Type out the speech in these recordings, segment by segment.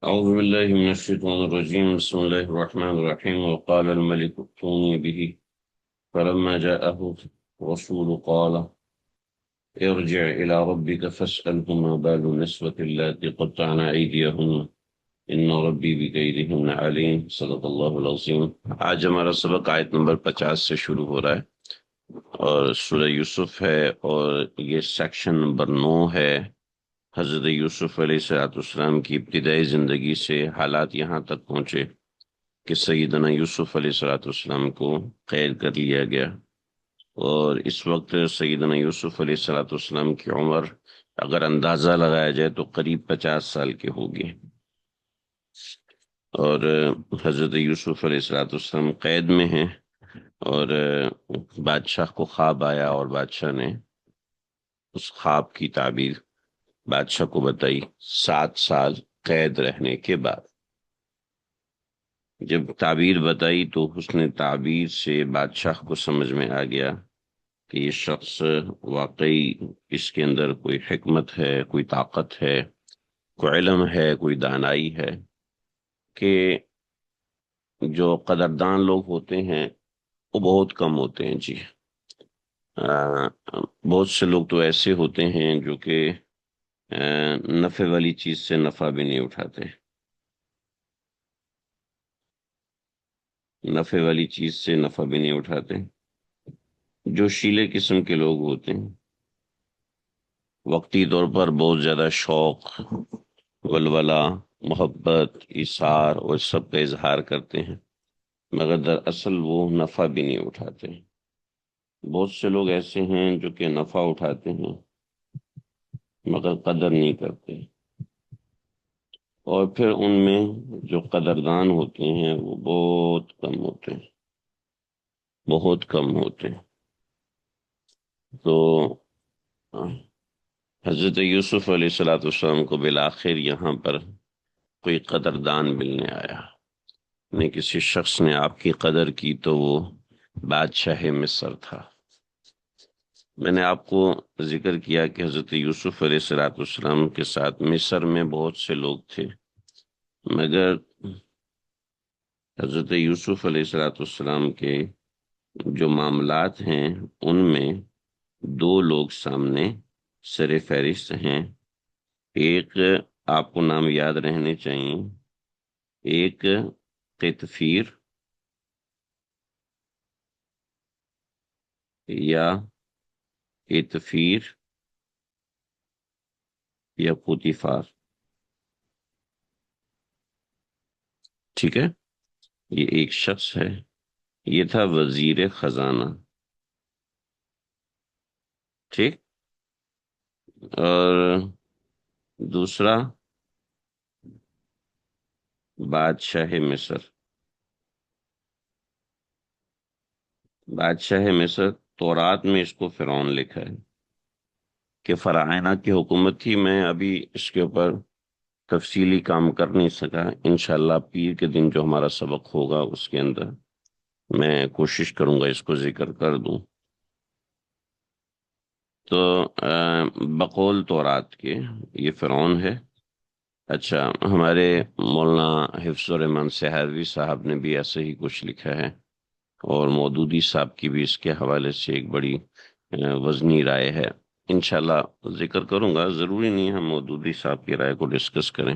أعوذ بالله من الشيطان الرجيم. بسم الله الرحمن الرحيم. وقال الملك ائتوني به فلما جاءه رسول قال ارجع إلى ربك فاسأله ما بال النسوة اللاتي قطعن أيديهن إن ربي بكيدهن عليم. صدق اللہ العظیم. آج ہمارا سبق آیت نمبر 50 سے شروع ہو رہا ہے اور سورہ یوسف ہے، اور یہ سیکشن نمبر 9 ہے. حضرت یوسف علیہ السلام کی ابتدائی زندگی سے حالات یہاں تک پہنچے کہ سیدنا یوسف علیہ السلام کو قید کر لیا گیا، اور اس وقت سیدنا یوسف علیہ السلام کی عمر اگر اندازہ لگایا جائے تو قریب 50 سال کے ہوگی. اور حضرت یوسف علیہ السلام قید میں ہیں، اور بادشاہ کو خواب آیا اور بادشاہ نے اس خواب کی تعبیر بادشاہ کو بتائی 7 سال قید رہنے کے بعد. جب تعبیر بتائی تو اس نے تعبیر سے بادشاہ کو سمجھ میں آ گیا کہ یہ شخص واقعی اس کے اندر کوئی حکمت ہے، کوئی طاقت ہے، کوئی علم ہے، کوئی دانائی ہے، کہ جو قدردان لوگ ہوتے ہیں وہ بہت کم ہوتے ہیں. جی بہت سے لوگ تو ایسے ہوتے ہیں جو کہ نفع والی چیز سے نفع بھی نہیں اٹھاتے، نفع والی چیز سے نفع بھی نہیں اٹھاتے. جو شیلے قسم کے لوگ ہوتے ہیں وقتی طور پر بہت زیادہ شوق، ولولہ، محبت، اثار اور سب کا اظہار کرتے ہیں، مگر دراصل وہ نفع بھی نہیں اٹھاتے. بہت سے لوگ ایسے ہیں جو کہ نفع اٹھاتے ہیں مگر قدر نہیں کرتے، اور پھر ان میں جو قدردان ہوتے ہیں وہ بہت کم ہوتے ہیں، بہت کم ہوتے ہیں. تو حضرت یوسف علیہ السلام کو بالآخر یہاں پر کوئی قدردان ملنے آیا. نے کسی شخص نے آپ کی قدر کی تو وہ بادشاہ مصر تھا. میں نے آپ کو ذکر کیا کہ حضرت یوسف علیہ السلام کے ساتھ مصر میں بہت سے لوگ تھے، مگر حضرت یوسف علیہ السلام کے جو معاملات ہیں ان میں دو لوگ سامنے سر فہرست ہیں. ایک آپ کو نام یاد رہنے چاہیے، ایک قطفیر یا اتفیر یا پوتیفار. ٹھیک ہے، یہ ایک شخص ہے، یہ تھا وزیر خزانہ. ٹھیک. اور دوسرا بادشاہ مصر. بادشاہ مصر تورات میں اس کو فرعون لکھا ہے کہ فراعنہ کی حکومت تھی. میں ابھی اس کے اوپر تفصیلی کام کر نہیں سکا. انشاءاللہ پیر کے دن جو ہمارا سبق ہوگا اس کے اندر میں کوشش کروں گا اس کو ذکر کر دوں. تو بقول تورات کے یہ فرعون ہے. اچھا، ہمارے مولانا حفظ الرحمان سہروی صاحب نے بھی ایسے ہی کچھ لکھا ہے، اور مودودی صاحب کی بھی اس کے حوالے سے ایک بڑی وزنی رائے ہے. انشاءاللہ ذکر کروں گا. ضروری نہیں ہم مودودی صاحب کی رائے کو ڈسکس کریں،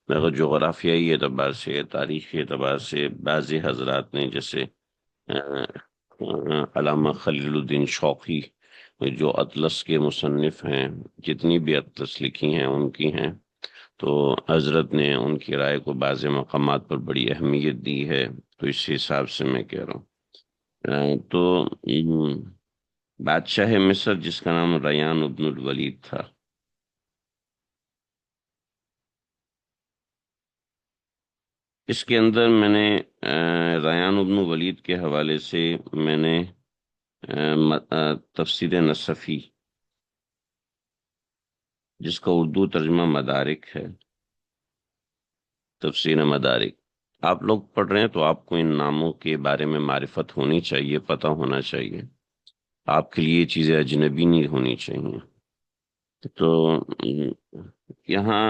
مگر جغرافیائی اعتبار سے، تاریخی اعتبار سے بعضی حضرات نے، جیسے علامہ خلیل الدین شوقی جو اطلس کے مصنف ہیں، جتنی بھی اطلس لکھی ہیں ان کی ہیں، تو حضرت نے ان کی رائے کو بعض مقامات پر بڑی اہمیت دی ہے. تو اس حساب سے میں کہہ رہا ہوں. تو بادشاہ مصر جس کا نام ریان ابن الولید تھا، اس کے اندر میں نے ریان ابن ولید کے حوالے سے میں نے تفسیر نصفی، جس کا اردو ترجمہ مدارک ہے، تفسیر مدارک آپ لوگ پڑھ رہے ہیں تو آپ کو ان ناموں کے بارے میں معرفت ہونی چاہیے، پتہ ہونا چاہیے. آپ کے لیے یہ چیزیں اجنبی نہیں ہونی چاہیے. تو یہاں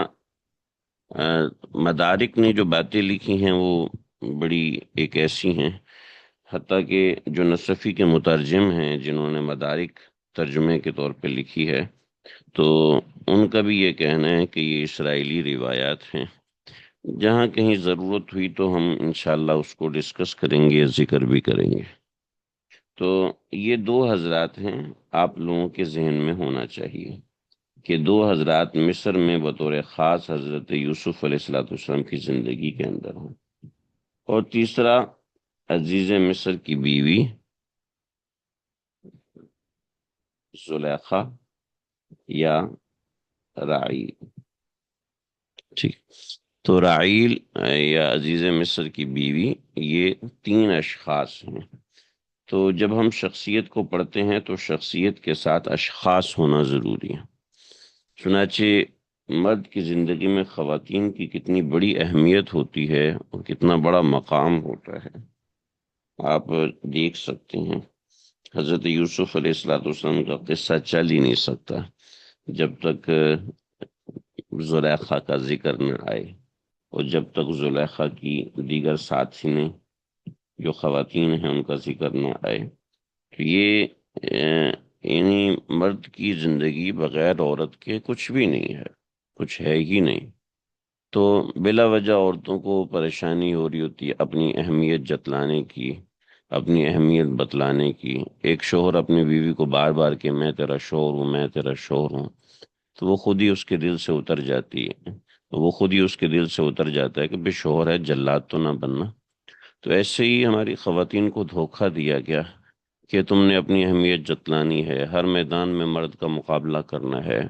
مدارک نے جو باتیں لکھی ہیں وہ بڑی ایک ایسی ہیں، حتیٰ کہ جو نصفی کے مترجم ہیں جنہوں نے مدارک ترجمے کے طور پہ لکھی ہے، تو ان کا بھی یہ کہنا ہے کہ یہ اسرائیلی روایات ہیں۔ جہاں کہیں ضرورت ہوئی تو ہم انشاءاللہ اس کو ڈسکس کریں گے، ذکر بھی کریں گے۔ تو یہ دو حضرات ہیں، آپ لوگوں کے ذہن میں ہونا چاہیے کہ دو حضرات مصر میں بطور خاص حضرت یوسف علیہ الصلوۃ والسلام کی زندگی کے اندر ہیں، اور تیسرا عزیز مصر کی بیوی زلیخا یا راعیل۔ ٹھیک، تو راعیل یا عزیز مصر کی بیوی، یہ تین اشخاص ہیں۔ تو جب ہم شخصیت کو پڑھتے ہیں تو شخصیت کے ساتھ اشخاص ہونا ضروری ہے۔ چنانچہ مرد کی زندگی میں خواتین کی کتنی بڑی اہمیت ہوتی ہے اور کتنا بڑا مقام ہوتا ہے، آپ دیکھ سکتے ہیں۔ حضرت یوسف علیہ الصلوۃ والسلام کا قصہ چل ہی نہیں سکتا جب تک زلیخا کا ذکر نہ آئے، اور جب تک زلیخا کی دیگر ساتھی نے جو خواتین ہیں ان کا ذکر نہ آئے۔ تو یہ یعنی مرد کی زندگی بغیر عورت کے کچھ بھی نہیں ہے، کچھ ہے ہی نہیں۔ تو بلا وجہ عورتوں کو پریشانی ہو رہی ہوتی ہے اپنی اہمیت جتلانے کی، اپنی اہمیت بتلانے کی۔ ایک شوہر اپنی بیوی کو بار بار کہ میں تیرا شوہر ہوں، میں تیرا شوہر ہوں، تو وہ خود ہی اس کے دل سے اتر جاتی ہے، وہ خود ہی اس کے دل سے اتر جاتا ہے کہ بے شوہر ہے، جلاد تو نہ بننا۔ تو ایسے ہی ہماری خواتین کو دھوکہ دیا گیا کہ تم نے اپنی اہمیت جتلانی ہے، ہر میدان میں مرد کا مقابلہ کرنا ہے۔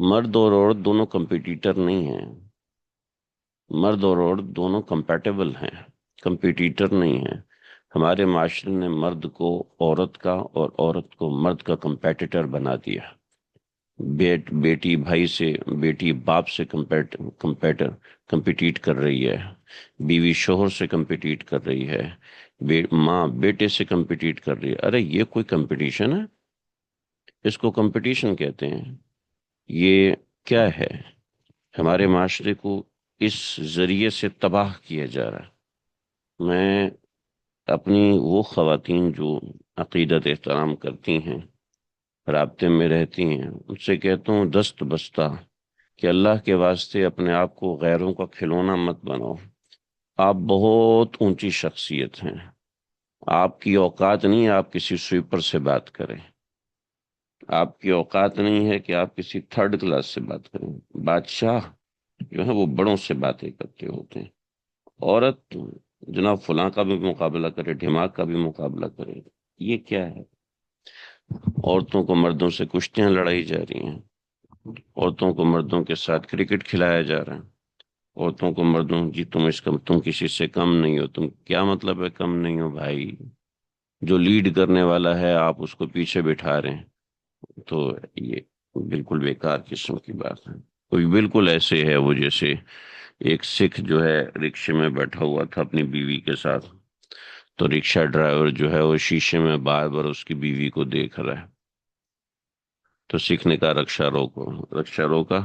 مرد اور عورت دونوں کمپیٹیٹر نہیں ہیں، مرد اور عورت دونوں کمپیٹیبل ہیں، کمپیٹیٹر نہیں ہیں۔ ہمارے معاشرے نے مرد کو عورت کا اور عورت کو مرد کا کمپیٹیٹر بنا دیا۔ بیٹی بھائی سے، بیٹی باپ سے کمپیٹیٹ کر رہی ہے، بیوی شوہر سے کمپیٹیٹ کر رہی ہے، ماں بیٹے سے کمپیٹیٹ کر رہی ہے۔ ارے یہ کوئی کمپٹیشن ہے؟ اس کو کمپٹیشن کہتے ہیں؟ یہ کیا ہے؟ ہمارے معاشرے کو اس ذریعے سے تباہ کیا جا رہا ہے۔ میں اپنی وہ خواتین جو عقیدت احترام کرتی ہیں، رابطے میں رہتی ہیں، ان سے کہتا ہوں دست بستہ کہ اللہ کے واسطے اپنے آپ کو غیروں کا کھلونا مت بناؤ۔ آپ بہت اونچی شخصیت ہیں، آپ کی اوقات نہیں ہے آپ کسی سویپر سے بات کریں، آپ کی اوقات نہیں ہے کہ آپ کسی تھرڈ کلاس سے بات کریں۔ بادشاہ جو ہے وہ بڑوں سے باتیں کرتے ہوتے ہیں، عورت جناب فلاں کا بھی مقابلہ کرے، دماغ کا بھی مقابلہ کرے۔ یہ کیا ہے؟ عورتوں کو مردوں سے کشتیاں لڑائی جا رہی ہیں، عورتوں کو مردوں کے ساتھ کرکٹ کھلایا جا رہا ہے، عورتوں کو مردوں جی تم کسی سے کم نہیں ہو۔ تم کیا مطلب ہے کم نہیں ہو بھائی؟ جو لیڈ کرنے والا ہے آپ اس کو پیچھے بٹھا رہے ہیں، تو یہ بالکل بیکار قسم کی بات ہے۔ کوئی بالکل ایسے ہے وہ جیسے ایک سکھ جو ہے رکشے میں بیٹھا ہوا تھا اپنی بیوی کے ساتھ، تو رکشہ ڈرائیور جو ہے وہ شیشے میں بار بار اس کی بیوی کو دیکھ رہا ہے، تو سکھ نے کہا رکشہ روکو، رکشہ روکا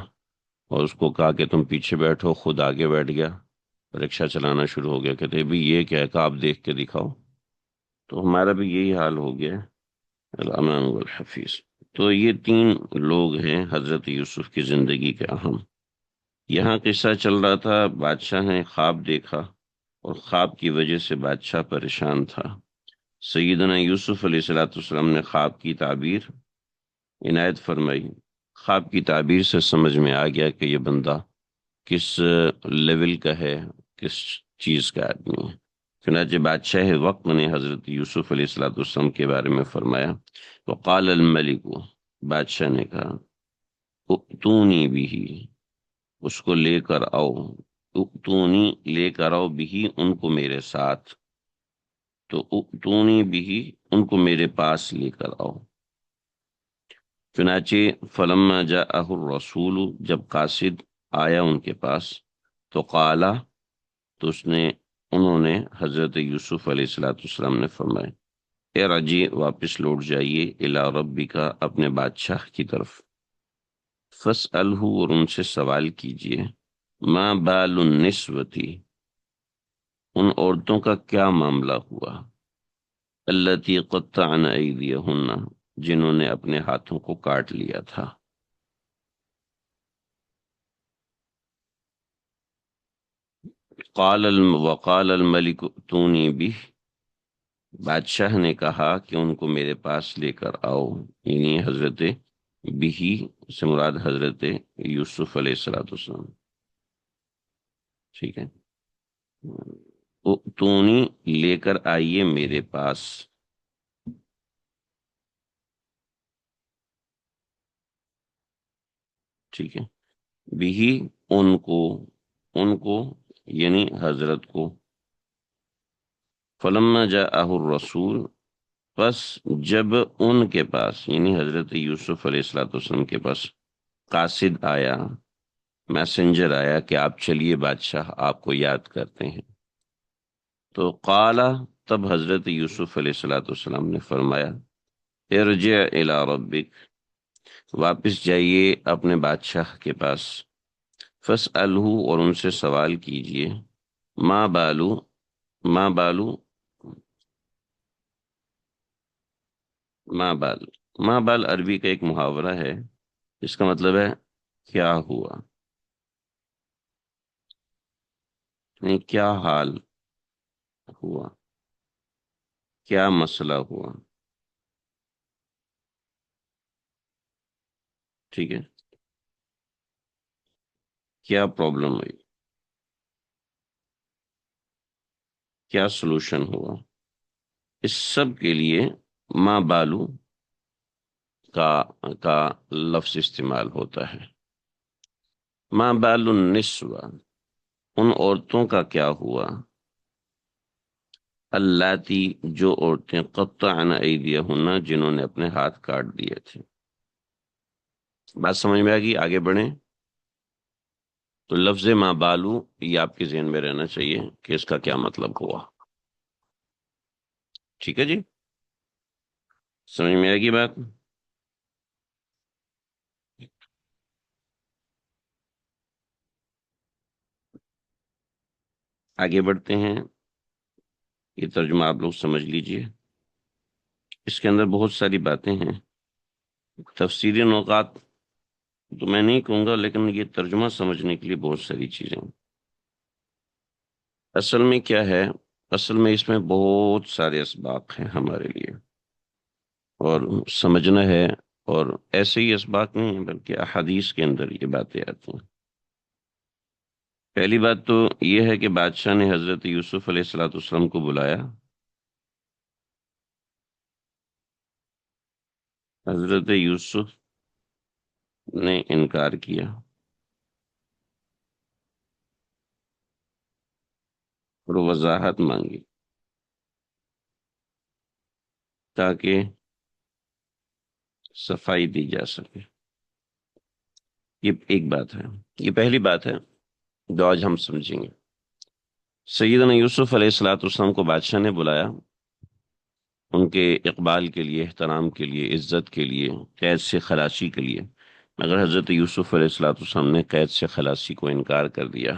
اور اس کو کہا کہ تم پیچھے بیٹھو، خود آگے بیٹھ گیا، رکشہ چلانا شروع ہو گیا۔ کہتے بھی یہ کیا ہے؟ کہ آپ دیکھ کے دکھاؤ۔ تو ہمارا بھی یہی حال ہو گیا ہے۔ الامان والحفیظ۔ تو یہ تین لوگ ہیں حضرت یوسف کی زندگی کے اہم۔ یہاں قصہ چل رہا تھا، بادشاہ نے خواب دیکھا اور خواب کی وجہ سے بادشاہ پریشان تھا۔ سیدنا یوسف علیہ الصلوۃ والسلام نے خواب کی تعبیر عنایت فرمائی۔ خواب کی تعبیر سے سمجھ میں آ گیا کہ یہ بندہ کس لیول کا ہے، کس چیز کا آدمی ہے۔ چنانچہ بادشاہ وقت نے حضرت یوسف علیہ الصلوۃ والسلام کے بارے میں فرمایا، وقال الملک، بادشاہ نے کہا، ائتونی بھی، اس کو لے کر آؤ، ائتونی لے کر آؤ بھی، ان کو میرے ساتھ، تو ائتونی بھی، ان کو میرے پاس لے کر آؤ۔ چنانچہ فلما جاءہ الرسول، جب قاصد آیا ان کے پاس، تو قالا، تو انہوں نے حضرت یوسف علیہ الصلوۃ والسلام نے فرمایا، ارجع، واپس لوٹ جائیے، الی ربک، اپنے بادشاہ کی طرف، فاسألہ، اور ان سے سوال کیجئے، ما بال النسوتی، ان عورتوں کا کیا معاملہ ہوا، اللتی قطعن ایدیہن، جنہوں نے اپنے ہاتھوں کو کاٹ لیا تھا۔ وقال الملک ائتونی بہ، بادشاہ نے کہا کہ ان کو میرے پاس لے کر آؤ، یعنی حضرت بہی سے مراد حضرت یوسف علیہ الصلوۃ والسلام، ٹھیک ہے، ائتونی لے کر آئیے میرے پاس، ٹھیک ہے، بہی ان کو یعنی حضرت کو، فلما جاءہ الرسول، پس جب ان کے پاس یعنی حضرت یوسف علیہ الصلوۃ والسلام کے پاس قاصد آیا، میسنجر آیا کہ آپ چلیے بادشاہ آپ کو یاد کرتے ہیں، تو قال، تب حضرت یوسف علیہ الصلوۃ والسلام نے فرمایا، ارجع الی ربک، واپس جائیے اپنے بادشاہ کے پاس، فاسألہ، اور ان سے سوال کیجئے، ما بالو، ما بالو، ما بال، ما بال عربی کا ایک محاورہ ہے، اس کا مطلب ہے کیا ہوا، یعنی کیا حال ہوا، کیا مسئلہ ہوا، ٹھیک ہے، کیا پرابلم ہوئی، کیا سلوشن ہوا، اس سب کے لیے ما بالو کا کا لفظ استعمال ہوتا ہے۔ ما بال النسوہ، ان عورتوں کا کیا ہوا، اللاتی، جو عورتیں قطعن ایدیہن، جنہوں نے اپنے ہاتھ کاٹ دیے تھے۔ بات سمجھ میں آ گئی، آگے بڑھیں۔ تو لفظ ما بالو یہ آپ کے ذہن میں رہنا چاہیے کہ اس کا کیا مطلب ہوا، ٹھیک ہے جی، سمجھ میں آئے گی بات۔ آگے بڑھتے ہیں، یہ ترجمہ آپ لوگ سمجھ لیجئے، اس کے اندر بہت ساری باتیں ہیں، تفسیری نکات تو میں نہیں کہوں گا، لیکن یہ ترجمہ سمجھنے کے لیے بہت ساری چیزیں ہیں۔ اصل میں کیا ہے، اصل میں اس میں بہت سارے اسباق ہیں ہمارے لیے، اور سمجھنا ہے، اور ایسے ہی اسباق نہیں ہیں بلکہ احادیث کے اندر یہ باتیں آتی ہیں۔ پہلی بات تو یہ ہے کہ بادشاہ نے حضرت یوسف علیہ الصلوۃ والسلام کو بلایا، حضرت یوسف نے انکار کیا، اور وضاحت مانگی تاکہ صفائی دی جا سکے۔ یہ ایک بات ہے، یہ پہلی بات ہے جو آج ہم سمجھیں گے۔ سیدنا یوسف علیہ الصلوۃ والسلام کو بادشاہ نے بلایا، ان کے اقبال کے لیے، احترام کے لیے، عزت کے لیے، قید سے خلاصی کے لیے، مگر حضرت یوسف علیہ الصلوۃ والسلام نے قید سے خلاصی کو انکار کر دیا۔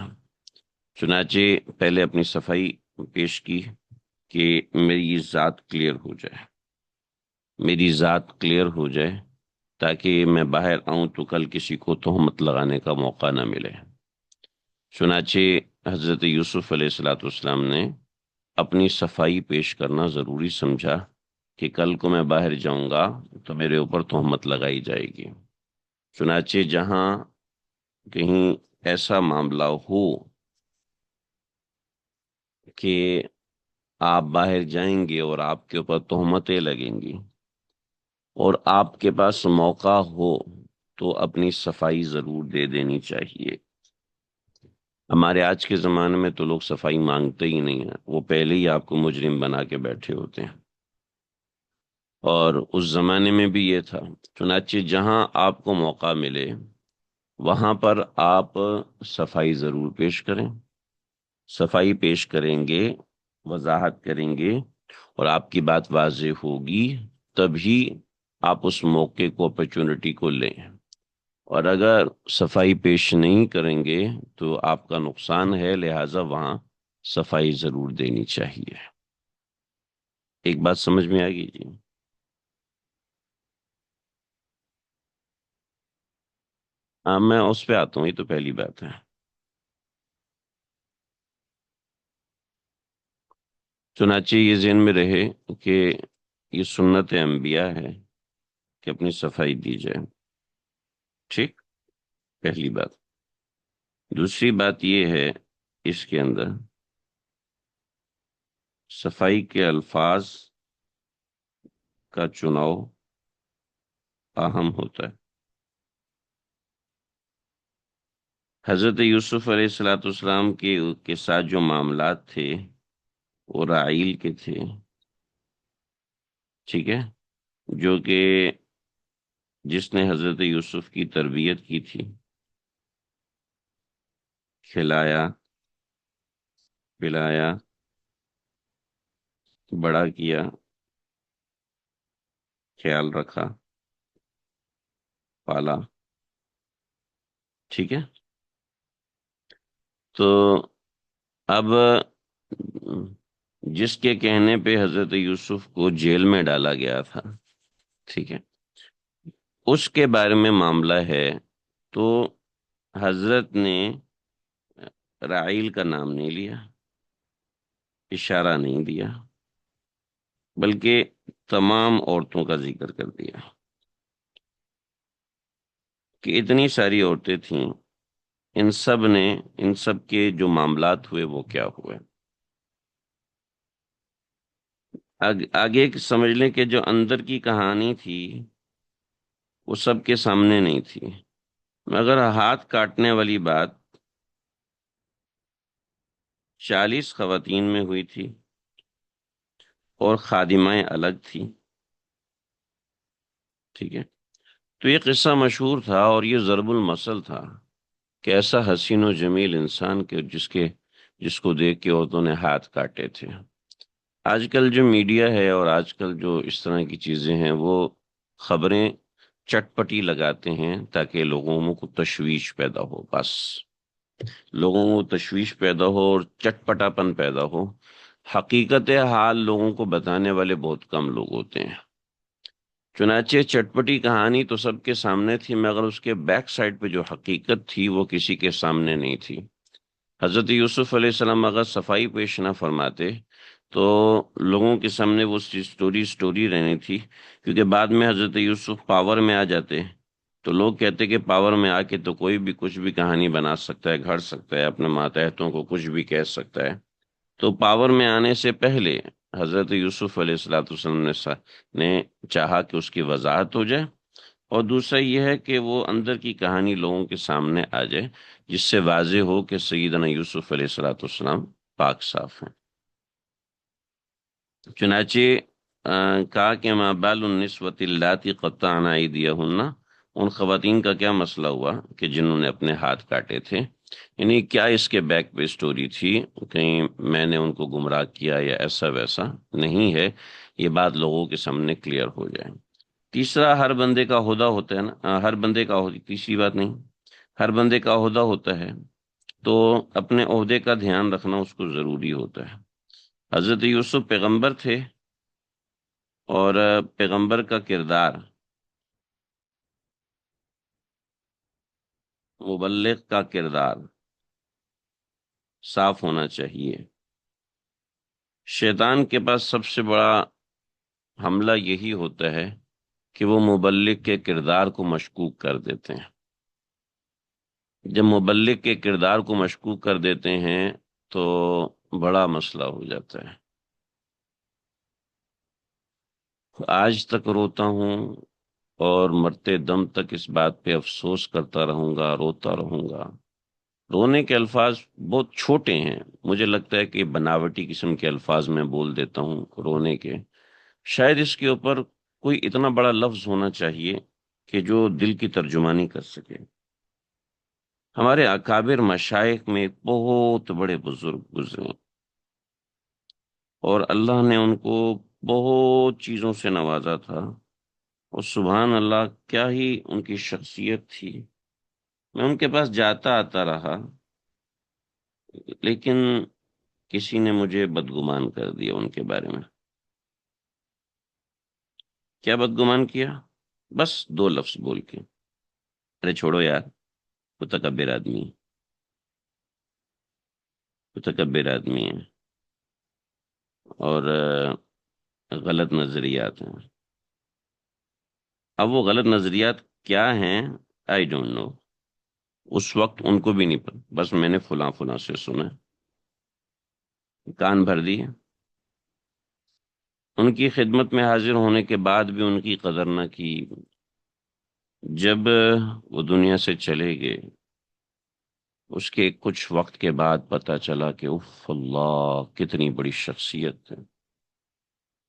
چنانچہ پہلے اپنی صفائی پیش کی کہ میری ذات کلیئر ہو جائے، میری ذات کلیئر ہو جائے، تاکہ میں باہر آؤں تو کل کسی کو تہمت لگانے کا موقع نہ ملے۔ چنانچہ حضرت یوسف علیہ الصلوۃ والسلام نے اپنی صفائی پیش کرنا ضروری سمجھا کہ کل کو میں باہر جاؤں گا تو میرے اوپر تہمت لگائی جائے گی۔ چنانچہ جہاں کہیں ایسا معاملہ ہو کہ آپ باہر جائیں گے اور آپ کے اوپر تہمتیں لگیں گی اور آپ کے پاس موقع ہو تو اپنی صفائی ضرور دے دینی چاہیے۔ ہمارے آج کے زمانے میں تو لوگ صفائی مانگتے ہی نہیں ہیں، وہ پہلے ہی آپ کو مجرم بنا کے بیٹھے ہوتے ہیں، اور اس زمانے میں بھی یہ تھا۔ چنانچہ جہاں آپ کو موقع ملے وہاں پر آپ صفائی ضرور پیش کریں، صفائی پیش کریں گے، وضاحت کریں گے، اور آپ کی بات واضح ہوگی، تبھی آپ اس موقع کو، اپرچونٹی کو لیں، اور اگر صفائی پیش نہیں کریں گے تو آپ کا نقصان ہے، لہذا وہاں صفائی ضرور دینی چاہیے۔ ایک بات سمجھ میں آ گئی جی؟ ہاں، میں اس پہ آتا ہوں، یہ تو پہلی بات ہے۔ چنانچہ یہ ذہن میں رہے کہ یہ سنت انبیاء ہے کہ اپنی صفائی دی جائے، ٹھیک، پہلی بات۔ دوسری بات یہ ہے، اس کے اندر صفائی کے الفاظ کا چناؤ اہم ہوتا ہے۔ حضرت یوسف علیہ السلام کے ساتھ جو معاملات تھے وہ رعیل کے تھے، ٹھیک ہے، جو کہ جس نے حضرت یوسف کی تربیت کی تھی، کھلایا پلایا، بڑا کیا، خیال رکھا، پالا، ٹھیک ہے۔ تو اب جس کے کہنے پہ حضرت یوسف کو جیل میں ڈالا گیا تھا، ٹھیک ہے، اس کے بارے میں معاملہ ہے، تو حضرت نے رعیل کا نام نہیں لیا، اشارہ نہیں دیا، بلکہ تمام عورتوں کا ذکر کر دیا کہ اتنی ساری عورتیں تھیں، ان سب کے جو معاملات ہوئے وہ کیا ہوئے۔ آگے سمجھ لیں کہ جو اندر کی کہانی تھی وہ سب کے سامنے نہیں تھی، مگر ہاتھ کاٹنے والی بات 40 خواتین میں ہوئی تھی اور خادمائیں الگ تھی، ٹھیک ہے۔ تو یہ قصہ مشہور تھا اور یہ ضرب المثل تھا کہ ایسا حسین و جمیل انسان جس کو دیکھ کے عورتوں نے ہاتھ کاٹے تھے۔ آج کل جو میڈیا ہے اور آج کل جو اس طرح کی چیزیں ہیں، وہ خبریں چٹپٹی لگاتے ہیں تاکہ لوگوں کو تشویش پیدا ہو، بس لوگوں کو تشویش پیدا ہو اور چٹپٹا پن پیدا ہو۔ حقیقت حال لوگوں کو بتانے والے بہت کم لوگ ہوتے ہیں۔ چنانچہ چٹپٹی کہانی تو سب کے سامنے تھی، مگر اس کے بیک سائڈ پہ جو حقیقت تھی وہ کسی کے سامنے نہیں تھی۔ حضرت یوسف علیہ السلام اگر صفائی پیش نہ فرماتے تو لوگوں کے سامنے وہ سٹوری رہنی تھی، کیونکہ بعد میں حضرت یوسف پاور میں آ جاتے تو لوگ کہتے کہ پاور میں آ کے تو کوئی بھی کچھ بھی کہانی بنا سکتا ہے، گھڑ سکتا ہے، اپنے ماتحتوں کو کچھ بھی کہہ سکتا ہے۔ تو پاور میں آنے سے پہلے حضرت یوسف علیہ السلام نے چاہا کہ اس کی وضاحت ہو جائے، اور دوسرا یہ ہے کہ وہ اندر کی کہانی لوگوں کے سامنے آ جائے، جس سے واضح ہو کہ سیدنا یوسف علیہ السلام پاک صاف ہیں۔ چنانچہ کہا کہ ما بال النسوۃ اللاتی قطعن ایدیہن، ان خواتین کا کیا مسئلہ ہوا کہ جنہوں نے اپنے ہاتھ کاٹے تھے، یعنی کیا اس کے بیک پہ سٹوری تھی، کہیں میں نے ان کو گمراہ کیا یا ایسا ویسا نہیں ہے، یہ بات لوگوں کے سامنے کلیئر ہو جائے۔ تیسرا، ہر بندے کا عہدہ ہوتا ہے نا، ہر بندے کا تیسری بات نہیں، ہر بندے کا عہدہ ہوتا ہے، تو اپنے عہدے کا دھیان رکھنا اس کو ضروری ہوتا ہے۔ حضرت یوسف پیغمبر تھے، اور پیغمبر کا کردار، مبلغ کا کردار صاف ہونا چاہیے۔ شیطان کے پاس سب سے بڑا حملہ یہی ہوتا ہے کہ وہ مبلغ کے کردار کو مشکوک کر دیتے ہیں۔ جب مبلغ کے کردار کو مشکوک کر دیتے ہیں تو بڑا مسئلہ ہو جاتا ہے۔ آج تک روتا ہوں اور مرتے دم تک اس بات پہ افسوس کرتا رہوں گا، روتا رہوں گا۔ رونے کے الفاظ بہت چھوٹے ہیں، مجھے لگتا ہے کہ بناوٹی قسم کے الفاظ میں بول دیتا ہوں رونے کے، شاید اس کے اوپر کوئی اتنا بڑا لفظ ہونا چاہیے کہ جو دل کی ترجمانی کر سکے۔ ہمارے اکابر مشائخ میں بہت بڑے بزرگ گزرے، اور اللہ نے ان کو بہت چیزوں سے نوازا تھا، اور سبحان اللہ کیا ہی ان کی شخصیت تھی۔ میں ان کے پاس جاتا آتا رہا، لیکن کسی نے مجھے بدگمان کر دیا ان کے بارے میں۔ کیا بدگمان کیا؟ بس دو لفظ بول کے، ارے چھوڑو یار، متکبر آدمی ہے، متکبر آدمی ہے، اور غلط نظریات ہیں۔ اب وہ غلط نظریات کیا ہیں؟ آئی ڈونٹ نو، اس وقت ان کو بھی نہیں پتا، بس میں نے فلاں فلاں سے سنا، کان بھر دیے۔ ان کی خدمت میں حاضر ہونے کے بعد بھی ان کی قدر نہ کی۔ جب وہ دنیا سے چلے گئے، اس کے کچھ وقت کے بعد پتا چلا کہ اف اللہ کتنی بڑی شخصیت ہے۔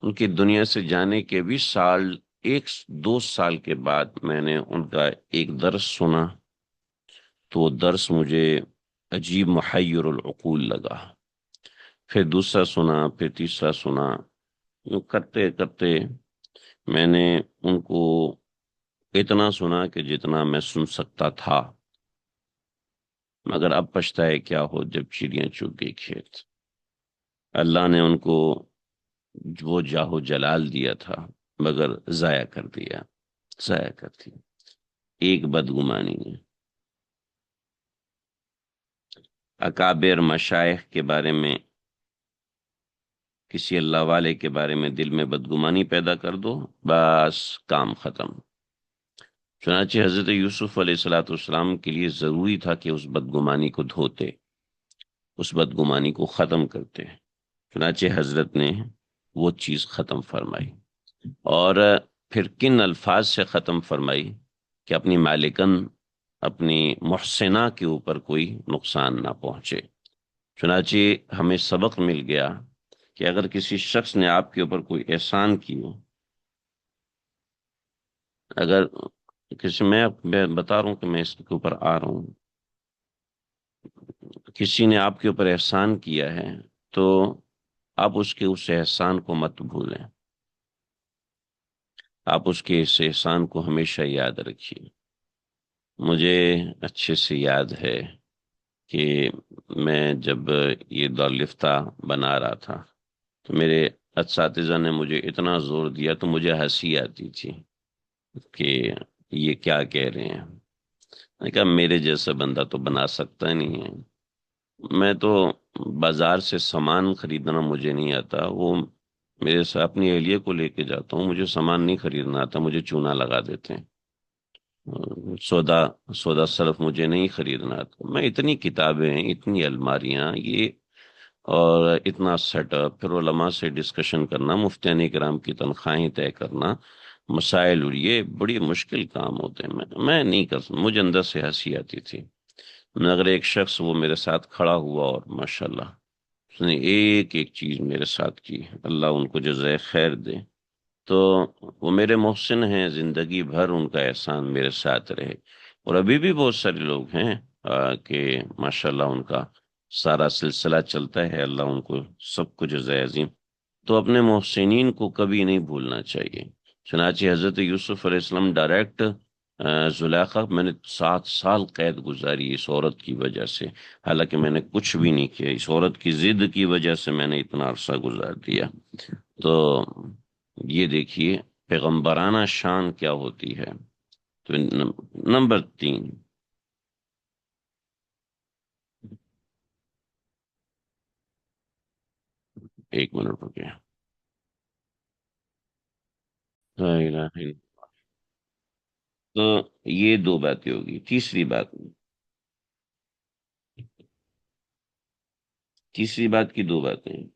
ان کی دنیا سے جانے کے بھی ایک دو سال کے بعد میں نے ان کا ایک درس سنا، تو وہ درس مجھے عجیب محیر العقول لگا۔ پھر دوسرا سنا، پھر تیسرا سنا، یوں کرتے کرتے میں نے ان کو اتنا سنا کہ جتنا میں سن سکتا تھا، مگر اب پچھتائے کیا ہو جب چڑیاں چگ گئی کھیت۔ اللہ نے ان کو وہ جاہو جلال دیا تھا، مگر ضائع کر دیا، ضائع کر دیا ایک بدگمانی نے۔ اکابر مشائخ کے بارے میں، کسی اللہ والے کے بارے میں دل میں بدگمانی پیدا کر دو، بس کام ختم۔ چنانچہ حضرت یوسف علیہ الصلاۃ والسلام کے لیے ضروری تھا کہ اس بدگمانی کو دھوتے، اس بدگمانی کو ختم کرتے۔ چنانچہ حضرت نے وہ چیز ختم فرمائی، اور پھر کن الفاظ سے ختم فرمائی کہ اپنی مالکن، اپنی محسنہ کے اوپر کوئی نقصان نہ پہنچے۔ چنانچہ ہمیں سبق مل گیا کہ اگر کسی شخص نے آپ کے اوپر کوئی احسان کیا، اگر میں بتا رہا ہوں کہ میں اس کے اوپر آ رہا ہوں، کسی نے آپ کے اوپر احسان کیا ہے، تو آپ اس احسان کو مت بھولیں، آپ اس کے اس احسان کو ہمیشہ یاد رکھیے۔ مجھے اچھے سے یاد ہے کہ میں جب یہ دارالفتہ بنا رہا تھا، تو میرے اساتذہ نے مجھے اتنا زور دیا تو مجھے ہنسی آتی تھی کہ یہ کیا کہہ رہے ہیں۔ میں نے کہا میرے جیسا بندہ تو بنا سکتا نہیں ہے، میں تو بازار سے سامان خریدنا مجھے نہیں آتا، وہ میرے سے اپنی اہلیہ کو لے کے جاتا ہوں، مجھے سامان نہیں خریدنا آتا، مجھے چونا لگا دیتے ہیں، سودا سودا صرف مجھے نہیں خریدنا آتا۔ میں اتنی کتابیں، اتنی الماریاں، یہ اور اتنا سیٹ اپ، پھر علماء سے ڈسکشن کرنا، مفتیان کرام کی تنخواہیں طے کرنا، مسائل، اور یہ بڑی مشکل کام ہوتے ہیں۔ میں نہیں کر سکتا، مجھے اندر سے ہنسی آتی تھی۔ مگر ایک شخص وہ میرے ساتھ کھڑا ہوا، اور ماشاءاللہ اس نے ایک ایک چیز میرے ساتھ کی، اللہ ان کو جزائے خیر دے۔ تو وہ میرے محسن ہیں، زندگی بھر ان کا احسان میرے ساتھ رہے، اور ابھی بھی بہت سارے لوگ ہیں کہ ماشاءاللہ ان کا سارا سلسلہ چلتا ہے، اللہ ان کو سب کو جزائے عظیم۔ تو اپنے محسنین کو کبھی نہیں بھولنا چاہیے۔ چنانچہ حضرت یوسف علیہ السلام ڈائریکٹ زلیخا، میں نے 7 سال قید گزاری اس عورت کی وجہ سے، حالانکہ میں نے کچھ بھی نہیں کیا، اس عورت کی ضد کی وجہ سے میں نے اتنا عرصہ گزار دیا۔ تو یہ دیکھیے پیغمبرانہ شان کیا ہوتی ہے۔ تو نمبر 3، ایک منٹ رکے، لا الہ الا- تو یہ دو باتیں ہوگی۔ تیسری بات کی دو باتیں ہیں۔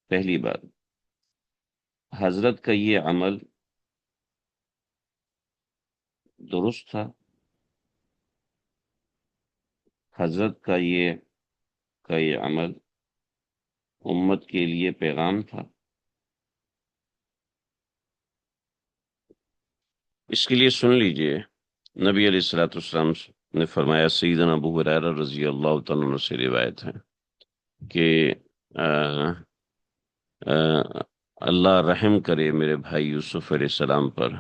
پہلی بات، حضرت کا یہ عمل درست تھا، حضرت کا یہ عمل امت کے لیے پیغام تھا۔ اس کے لیے سن لیجئے، نبی علیہ الصلوۃ والسلام نے فرمایا، سیدنا ابو ہریرہ رضی اللہ تعالیٰ عنہ سے روایت ہے کہ آ، آ، اللہ رحم کرے میرے بھائی یوسف علیہ السلام پر،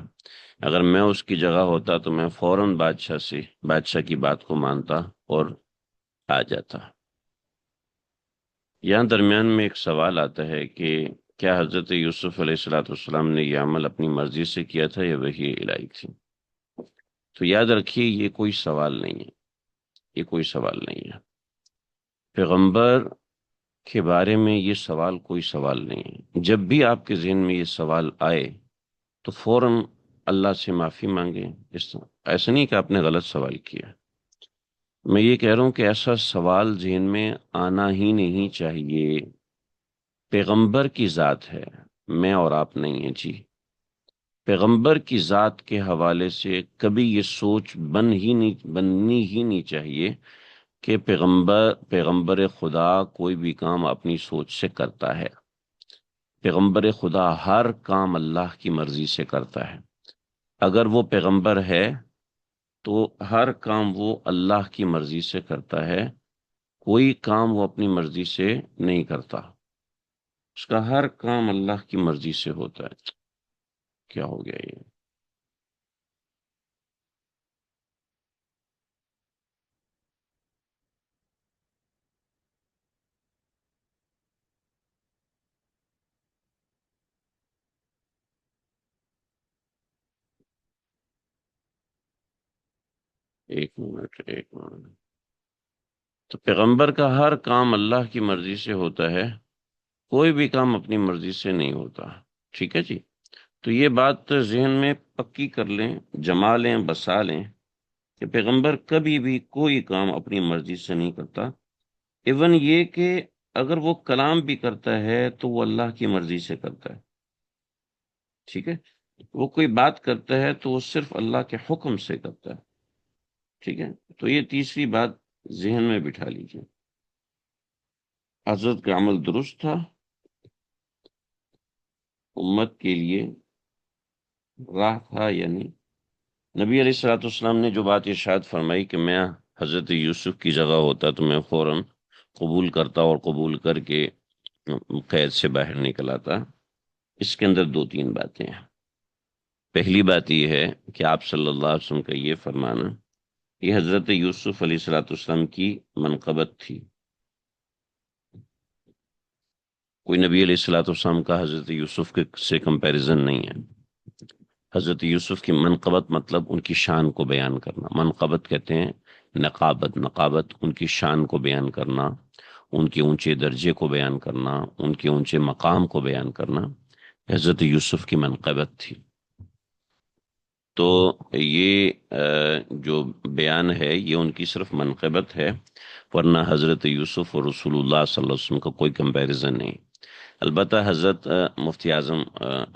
اگر میں اس کی جگہ ہوتا تو میں فوراً بادشاہ کی بات کو مانتا اور آ جاتا۔ یہاں درمیان میں ایک سوال آتا ہے کہ کیا حضرت یوسف علیہ الصلوۃ والسلام نے یہ عمل اپنی مرضی سے کیا تھا یا وحی الہی تھی؟ تو یاد رکھیے یہ کوئی سوال نہیں ہے، یہ کوئی سوال نہیں ہے۔ پیغمبر کے بارے میں یہ سوال کوئی سوال نہیں ہے۔ جب بھی آپ کے ذہن میں یہ سوال آئے تو فوراً اللہ سے معافی مانگیں۔ ایسا نہیں کہ آپ نے غلط سوال کیا، میں یہ کہہ رہا ہوں کہ ایسا سوال ذہن میں آنا ہی نہیں چاہیے۔ پیغمبر کی ذات ہے، میں اور آپ نہیں ہیں جی۔ پیغمبر کی ذات کے حوالے سے کبھی یہ سوچ بننی ہی نہیں چاہیے کہ پیغمبر خدا کوئی بھی کام اپنی سوچ سے کرتا ہے۔ پیغمبر خدا ہر کام اللہ کی مرضی سے کرتا ہے۔ اگر وہ پیغمبر ہے تو ہر کام وہ اللہ کی مرضی سے کرتا ہے، کوئی کام وہ اپنی مرضی سے نہیں کرتا۔ اس کا ہر کام اللہ کی مرضی سے ہوتا ہے۔ کیا ہو گیا یہ؟ ایک منٹ۔ تو پیغمبر کا ہر کام اللہ کی مرضی سے ہوتا ہے، کوئی بھی کام اپنی مرضی سے نہیں ہوتا۔ ٹھیک ہے جی؟ تو یہ بات ذہن میں پکی کر لیں، جما لیں، بسا لیں کہ پیغمبر کبھی بھی کوئی کام اپنی مرضی سے نہیں کرتا۔ ایون یہ کہ اگر وہ کلام بھی کرتا ہے تو وہ اللہ کی مرضی سے کرتا ہے۔ ٹھیک ہے؟ وہ کوئی بات کرتا ہے تو وہ صرف اللہ کے حکم سے کرتا ہے۔ ٹھیک ہے؟ تو یہ تیسری بات ذہن میں بٹھا لیجیے۔ حضرت کا عمل درست تھا، امت کے لیے راہ تھا یعنی نبی علیہ الصلوۃ والسلام نے جو بات ارشاد فرمائی کہ میں حضرت یوسف کی جگہ ہوتا تو میں فوراً قبول کرتا اور قبول کر کے قید سے باہر نکل آتا۔ اس کے اندر دو تین باتیں ہیں۔ پہلی بات یہ ہے کہ آپ صلی اللہ علیہ وسلم کا یہ فرمانا یہ حضرت یوسف علیہ الصلوۃ والسلام کی منقبت تھی۔ کوئی نبی علیہ الصلوۃ والسلام کا حضرت یوسف سے کمپیریزن نہیں ہے۔ حضرت یوسف کی منقبت مطلب ان کی شان کو بیان کرنا۔ منقبت کہتے ہیں نقابت ان کی شان کو بیان کرنا، ان کے اونچے درجے کو بیان کرنا، ان کے اونچے مقام کو بیان کرنا۔ حضرت یوسف کی منقبت تھی۔ تو یہ جو بیان ہے یہ ان کی صرف منقبت ہے، ورنہ حضرت یوسف اور رسول اللہ صلی اللہ علیہ وسلم کا کوئی کمپیریزن نہیں۔ البتہ حضرت مفتی اعظم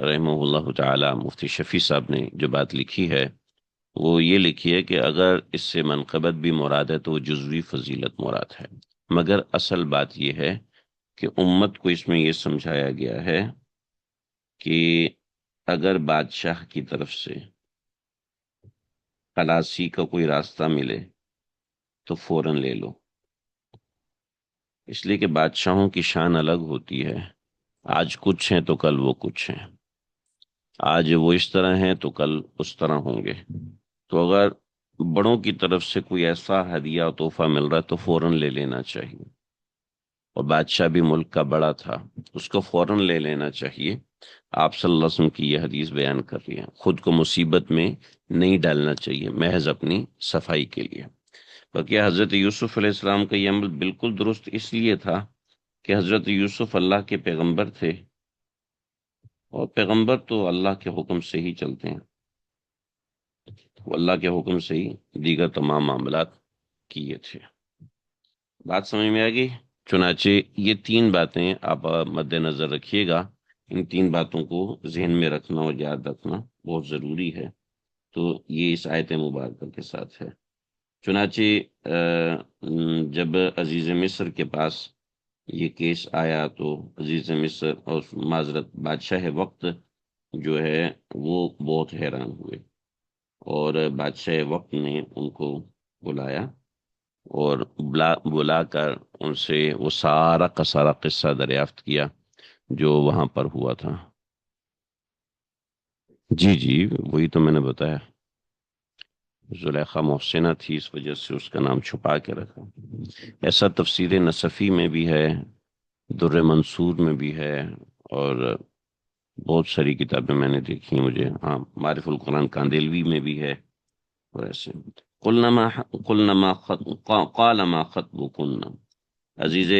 رحمہ اللہ تعالی مفتی شفیع صاحب نے جو بات لکھی ہے وہ یہ لکھی ہے کہ اگر اس سے منقبت بھی مراد ہے تو وہ جزوی فضیلت مراد ہے، مگر اصل بات یہ ہے کہ امت کو اس میں یہ سمجھایا گیا ہے کہ اگر بادشاہ کی طرف سے خلاصی کا کوئی راستہ ملے تو فوراً لے لو، اس لیے کہ بادشاہوں کی شان الگ ہوتی ہے۔ آج کچھ ہیں تو کل وہ کچھ ہیں، آج وہ اس طرح ہیں تو کل اس طرح ہوں گے۔ تو اگر بڑوں کی طرف سے کوئی ایسا ہدیہ اور تحفہ مل رہا ہے تو فوراً لے لینا چاہیے۔ اور بادشاہ بھی ملک کا بڑا تھا، اس کو فوراً لے لینا چاہیے۔ آپ صلی اللہ علیہ وسلم کی یہ حدیث بیان کر رہی ہے، خود کو مصیبت میں نہیں ڈالنا چاہیے محض اپنی صفائی کے لیے۔ باقی حضرت یوسف علیہ السلام کا یہ عمل بالکل درست اس لیے تھا کہ حضرت یوسف اللہ کے پیغمبر تھے، اور پیغمبر تو اللہ کے حکم سے ہی چلتے ہیں، وہ اللہ کے حکم سے ہی دیگر تمام معاملات کیے تھے۔ بات سمجھ میں آ گئی؟ چنانچہ یہ تین باتیں آپ مد نظر رکھیے گا، ان تین باتوں کو ذہن میں رکھنا اور یاد رکھنا بہت ضروری ہے۔ تو یہ اس آیت مبارکہ کے ساتھ ہے۔ چنانچہ جب عزیز مصر کے پاس یہ کیس آیا تو عزیز مصر اور معذرت بادشاہ وقت جو ہے وہ بہت حیران ہوئے، اور بادشاہ وقت نے ان کو بلایا اور بلا کر ان سے وہ سارا کا سارا قصہ دریافت کیا جو وہاں پر ہوا تھا۔ جی جی، وہی تو میں نے بتایا، زلیخا محسنہ تھی، اس وجہ سے اس کا نام چھپا کے رکھا۔ ایسا تفسیر نصفی میں بھی ہے، در منصور میں بھی ہے، اور بہت ساری کتابیں میں نے دیکھی ہیں، مجھے ہاں معرف القرآن کاندیلوی میں بھی ہے، اور ایسے قال ما خطبکن، عزیز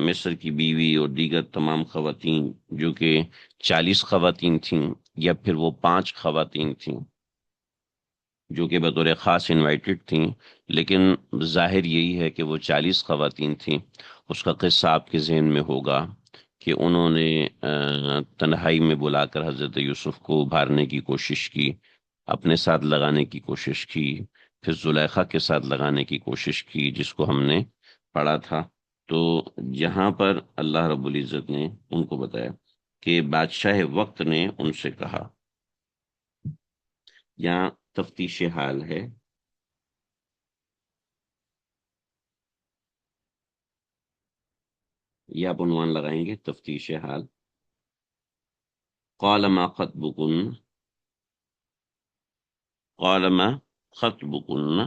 مصر کی بیوی اور دیگر تمام خواتین، جو کہ 40 خواتین تھیں، یا پھر وہ 5 خواتین تھیں جو کہ بطور خاص انوائٹڈ تھیں، لیکن ظاہر یہی ہے کہ وہ 40 خواتین تھیں۔ اس کا قصہ آپ کے ذہن میں ہوگا کہ انہوں نے تنہائی میں بلا کر حضرت یوسف کو ابھارنے کی کوشش کی، اپنے ساتھ لگانے کی کوشش کی، پھر زلیخا کے ساتھ لگانے کی کوشش کی، جس کو ہم نے پڑھا تھا۔ تو جہاں پر اللہ رب العزت نے ان کو بتایا کہ بادشاہ وقت نے ان سے کہا، یہاں تفتیش حال ہے، یہ آپ عنوان لگائیں گے تفتیش حال۔ قال ما خطبکن، قال ما خطبکن،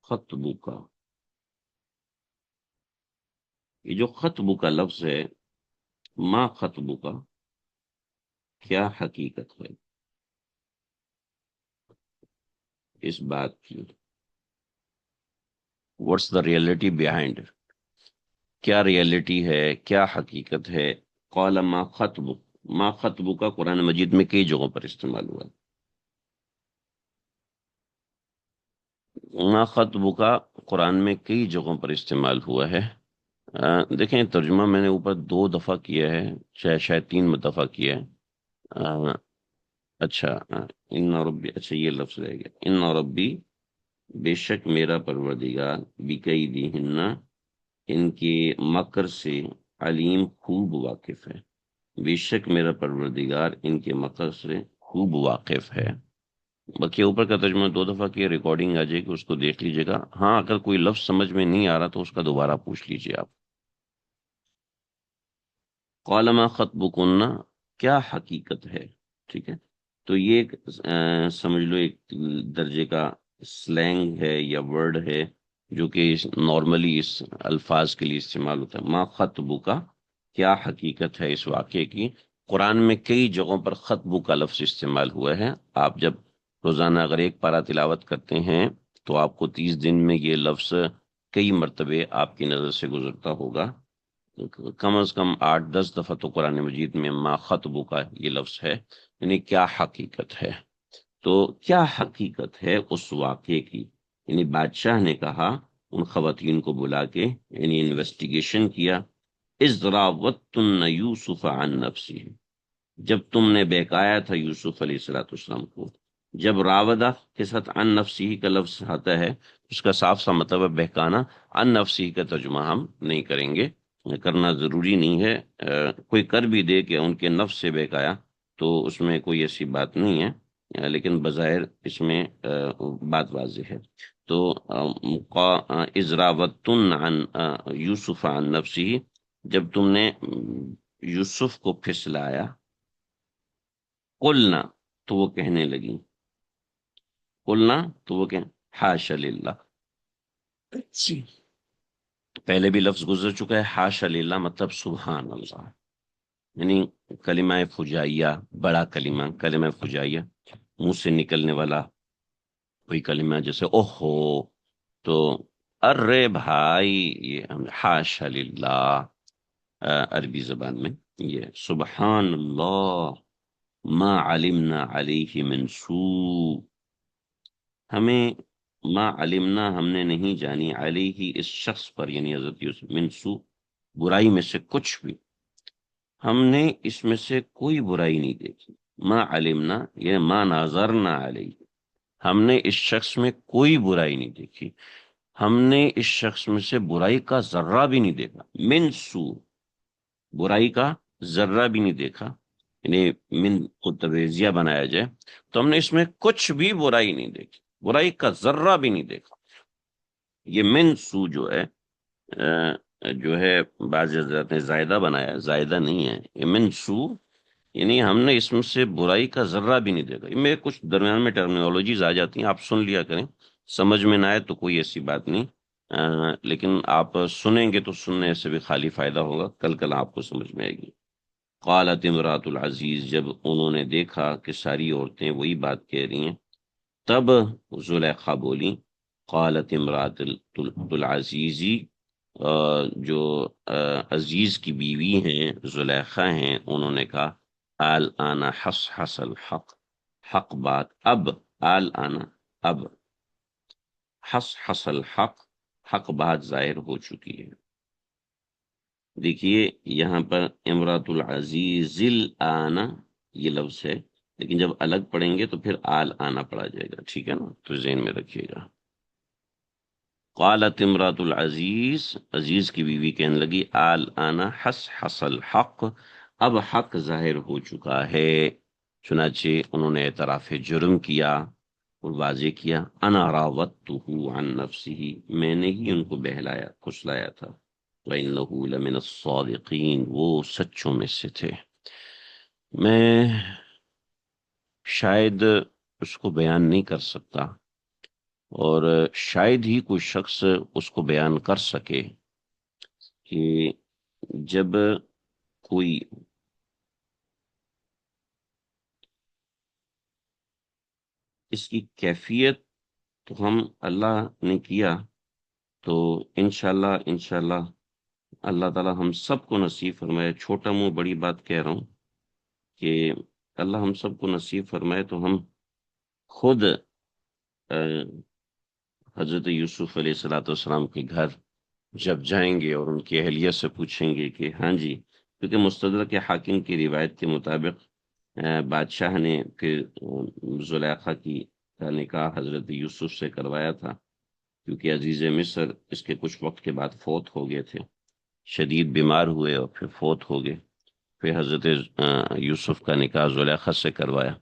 خطبو کا، یہ جو خطبو کا لفظ ہے، ما خطبو کا، کیا حقیقت ہے اس بات کی؟ واٹس دا ریئلٹی بیہائنڈ، کیا ریئلٹی ہے، کیا حقیقت ہے؟ قال ما خطبو، ما خطبو کا قرآن مجید میں کئی جگہوں پر استعمال ہوا ہے، ما خطبو کا قرآن میں کئی جگہوں پر استعمال ہوا ہے۔ دیکھیں ترجمہ میں نے اوپر 2 دفعہ کیا ہے، شاید 3 دفعہ کیا ہے۔ اچھا، ان ربی، اچھا یہ لفظ رہ گیا، ان ربی، بے شک میرا پروردگار، بکیدہن، ان کے مکر سے، علیم، خوب واقف ہے۔ بے شک میرا پروردگار ان کے مکر سے خوب واقف ہے۔ باقی اوپر کا ترجمہ 2 دفعہ کی ریکارڈنگ آ جائے گی، اس کو دیکھ لیجیے گا۔ ہاں اگر کوئی لفظ سمجھ میں نہیں آ رہا تو اس کا دوبارہ پوچھ لیجیے آپ۔ قال ما خطبکن، کیا حقیقت ہے؟ ٹھیک ہے، تو یہ ایک سمجھ لو ایک درجے کا سلینگ ہے یا ورڈ ہے، جو کہ نارملی اس الفاظ کے لیے استعمال ہوتا ہے۔ ما خطبو کا، کیا حقیقت ہے اس واقعے کی؟ قرآن میں کئی جگہوں پر خطبو کا لفظ استعمال ہوا ہے۔ آپ جب روزانہ اگر ایک پارہ تلاوت کرتے ہیں تو آپ کو 30 دن میں یہ لفظ کئی مرتبے آپ کی نظر سے گزرتا ہوگا، کم از کم 8-10 دفعہ تو قرآن مجید میں ما خطبو کا یہ لفظ ہے، یعنی کیا حقیقت ہے۔ تو کیا حقیقت ہے اس واقعے کی؟ یعنی بادشاہ نے کہا ان خواتین کو بلا کے، یعنی انویسٹیگیشن کیا، اذ راوتن یوسف عن نفسہ، جب تم نے بہکایا تھا یوسف علیہ السلام کو۔ جب راودہ کے ساتھ عن نفسہ کا لفظ آتا ہے، اس کا صاف سا مطلب ہے بہکانا۔ عن نفسہ کا ترجمہ ہم نہیں کریں گے، کرنا ضروری نہیں ہے۔ کوئی کر بھی دے کہ ان کے نفس سے بہکایا تو اس میں کوئی ایسی بات نہیں ہے، لیکن بظاہر اس میں بات واضح ہے۔ تو اذ راوتن عن یوسف عن نفسہ، جب تم نے یوسف کو پھسلایا، قلنا، تو وہ کہنے لگی، قلنا تو وہ کہ حاشا للہ، پہلے بھی لفظ گزر چکا ہے، حاشا للہ مطلب سبحان اللہ، یعنی کلمہ فجائیہ، بڑا کلمہ، کلمہ فجائیہ، منہ سے نکلنے والا کوئی کلمہ، جیسے اوہو، تو ارے بھائی، یہ حاشا للہ عربی زبان میں یہ سبحان اللہ، ما علمنا علیہ من سوء، ہمیں، ما علمنا، ہم نے نہیں جانی، علیہ اس شخص پر، یعنی حضرت یوسف، من سوء برائی میں سے کچھ بھی، ہم نے اس میں سے کوئی برائی نہیں دیکھی۔ ما علمنا یہ ما ناظرنا علیہ، ہم نے اس شخص میں کوئی برائی نہیں دیکھی، ہم نے اس شخص میں سے برائی کا ذرہ بھی نہیں دیکھا۔ من سوء، برائی کا ذرہ بھی نہیں دیکھا، یعنی من کو تبعیضیہ بنایا جائے تو ہم نے اس میں کچھ بھی برائی نہیں دیکھی، برائی کا ذرہ بھی نہیں دیکھا۔ یہ من سو جو ہے جو ہے بعض حضرات نے زائدہ بنایا، زائدہ نہیں ہے یہ منسو، یعنی ہم نے اس میں سے برائی کا ذرہ بھی نہیں دیکھا۔ میں کچھ درمیان میں ٹرمینالوجیز آ جاتی ہیں، آپ سن لیا کریں، سمجھ میں نہ آئے تو کوئی ایسی بات نہیں، لیکن آپ سنیں گے تو سننے سے بھی خالی فائدہ ہوگا، کل کل آپ کو سمجھ میں آئے گی۔ قالت امرات العزیز، جب انہوں نے دیکھا کہ ساری عورتیں وہی بات کہہ رہی ہیں، تب زلیخا بولی، قالت امرات العزیزی، جو عزیز کی بیوی ہیں زلیخا ہیں، انہوں نے کہا الآن حس حس الحق، حق بات اب، الآن اب، حس حس الحق، حق بات ظاہر ہو چکی ہے۔ دیکھیے یہاں پر امرات العزیز الآن یہ لفظ ہے، لیکن جب الگ پڑھیں گے تو پھر آل آنا پڑا جائے گا، ٹھیک ہے نا، تو ذہن میں رکھیے گا۔ قالت امرات العزیز، عزیز کی بیوی کہنے لگی آل آنا حس حس الحق، اب حق ظاہر ہو چکا ہے۔ چنانچہ انہوں نے اعتراف جرم کیا اور واضح کیا، انا راودتہ عن نفسہ، میں نے ہی ان کو بہلایا کھسلایا تھا، وَإِنَّهُ لَمِنَ الصَّادِقِينَ، وہ سچوں میں سے تھے۔ میں شاید اس کو بیان نہیں کر سکتا، اور شاید ہی کوئی شخص اس کو بیان کر سکے کہ جب کوئی اس کی کیفیت تو ہم اللہ نے کیا، تو انشاءاللہ انشاءاللہ اللہ تعالی ہم سب کو نصیب فرمائے، چھوٹا منہ بڑی بات کہہ رہا ہوں کہ اللہ ہم سب کو نصیب فرمائے تو ہم خود حضرت یوسف علیہ الصلوۃ والسلام کے گھر جب جائیں گے اور ان کی اہلیہ سے پوچھیں گے کہ ہاں جی، کیونکہ مستدرک حاکم کی روایت کے مطابق بادشاہ نے پھر زلیخا کی کا نکاح حضرت یوسف سے کروایا تھا، کیونکہ عزیز مصر اس کے کچھ وقت کے بعد فوت ہو گئے تھے، شدید بیمار ہوئے اور پھر فوت ہو گئے، پھر حضرت یوسف کا نکاح زلیخا سے کروایا۔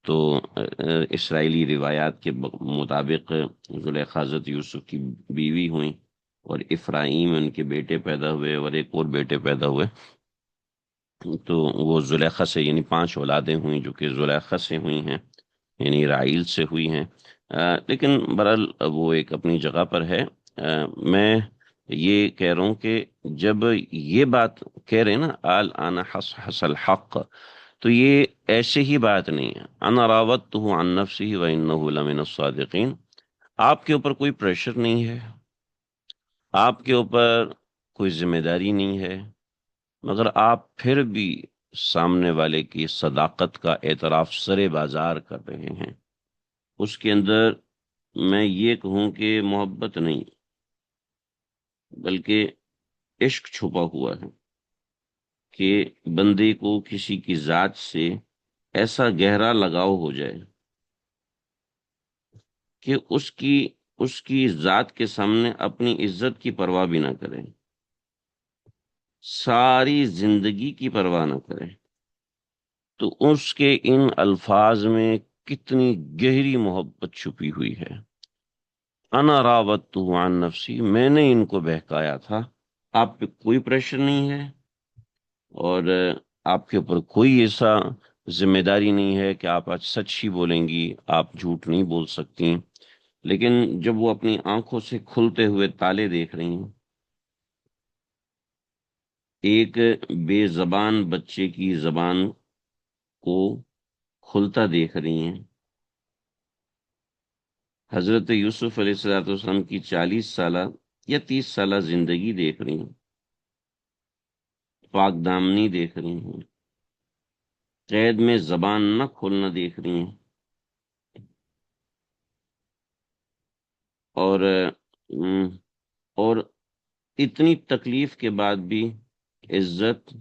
تو اسرائیلی روایات کے مطابق زلیخا حضرت یوسف کی بیوی ہوئیں، اور افرایم ان کے بیٹے پیدا ہوئے اور ایک اور بیٹے پیدا ہوئے، تو وہ زلیخا سے یعنی 5 اولادیں ہوئیں جو کہ زلیخا سے ہوئی ہیں، یعنی رائل سے ہوئی ہیں۔ لیکن برحال وہ ایک اپنی جگہ پر ہے۔ میں یہ کہہ رہا ہوں کہ جب یہ بات کہہ رہے ہیں نا آل آنا حس حس الحق، تو یہ ایسے ہی بات نہیں ہے، انا راودتہ عن نفسہ وانہ لمن الصادقین، آپ کے اوپر کوئی پریشر نہیں ہے، آپ کے اوپر کوئی ذمہ داری نہیں ہے، مگر آپ پھر بھی سامنے والے کی صداقت کا اعتراف سرے بازار کر رہے ہیں، اس کے اندر میں یہ کہوں کہ محبت نہیں بلکہ عشق چھپا ہوا ہے، کہ بندے کو کسی کی ذات سے ایسا گہرا لگاؤ ہو جائے کہ اس کی ذات کے سامنے اپنی عزت کی پرواہ بھی نہ کرے، ساری زندگی کی پرواہ نہ کرے، تو اس کے ان الفاظ میں کتنی گہری محبت چھپی ہوئی ہے۔ انا راودتہ عن نفسی، میں نے ان کو بہکایا تھا، آپ پہ کوئی پریشر نہیں ہے، اور آپ کے اوپر کوئی ایسا ذمہ داری نہیں ہے کہ آپ آج سچ ہی بولیں گی، آپ جھوٹ نہیں بول سکتی۔ لیکن جب وہ اپنی آنکھوں سے کھلتے ہوئے تالے دیکھ رہی ہیں، ایک بے زبان بچے کی زبان کو کھلتا دیکھ رہی ہیں، حضرت یوسف علیہ الصلوۃ والسلام کی 40 سالہ یا 30 سالہ زندگی دیکھ رہی ہیں، پاک دامنی دیکھ رہی ہیں، قید میں زبان نہ کھولنا دیکھ رہی ہیں، اور اور اتنی تکلیف کے بعد بھی عزت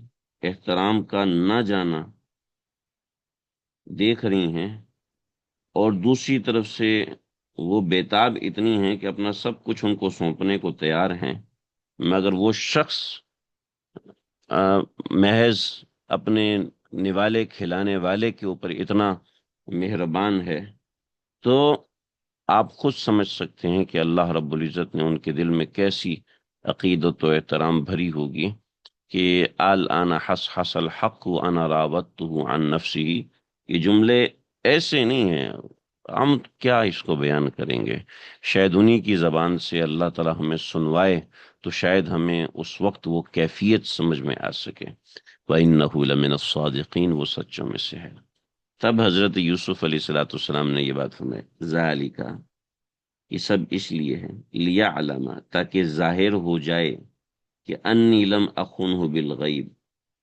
احترام کا نہ جانا دیکھ رہی ہیں، اور دوسری طرف سے وہ بےتاب اتنی ہیں کہ اپنا سب کچھ ان کو سونپنے کو تیار ہیں، مگر وہ شخص محض اپنے نوالے کھلانے والے کے اوپر اتنا مہربان ہے، تو آپ خود سمجھ سکتے ہیں کہ اللہ رب العزت نے ان کے دل میں کیسی عقیدت و احترام بھری ہوگی کہ الآن حس حس الحق انا راودته عن نفسی، یہ جملے ایسے نہیں ہیں، ہم کیا اس کو بیان کریں گے، شاید انہی کی زبان سے اللہ تعالیٰ ہمیں سنوائے تو شاید ہمیں اس وقت وہ کیفیت سمجھ میں آ سکے۔ وَإِنَّهُ لَمِنَ الصَّادِقِينَ، وہ سچوں میں سے ہے۔ تب حضرت یوسف علیہ السلام نے یہ بات فرمائی، ذَلِكَ، یہ سب اس لیے ہے، لِيَعْلَمَ، تاکہ ظاہر ہو جائے کہ انی لم اخنہ بالغیب،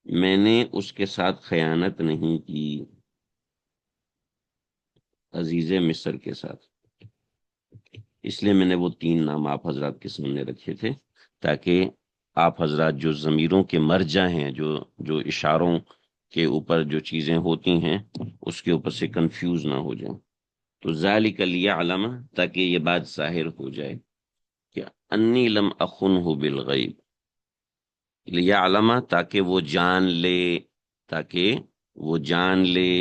میں نے اس کے ساتھ خیانت نہیں کی، عزیز مصر کے ساتھ۔ اس لیے میں نے وہ 3 نام آپ حضرات کے سامنے رکھے تھے تاکہ آپ حضرات جو ضمیروں کے مرجع ہیں، جو اشاروں کے اوپر جو چیزیں ہوتی ہیں اس کے اوپر سے کنفیوز نہ ہو جائیں۔ تو ذالک لیعلم، تاکہ یہ بات ظاہر ہو جائے کہ انی لم اخنہ بالغیب، لیعلم، تاکہ وہ جان لے، تاکہ وہ جان لے،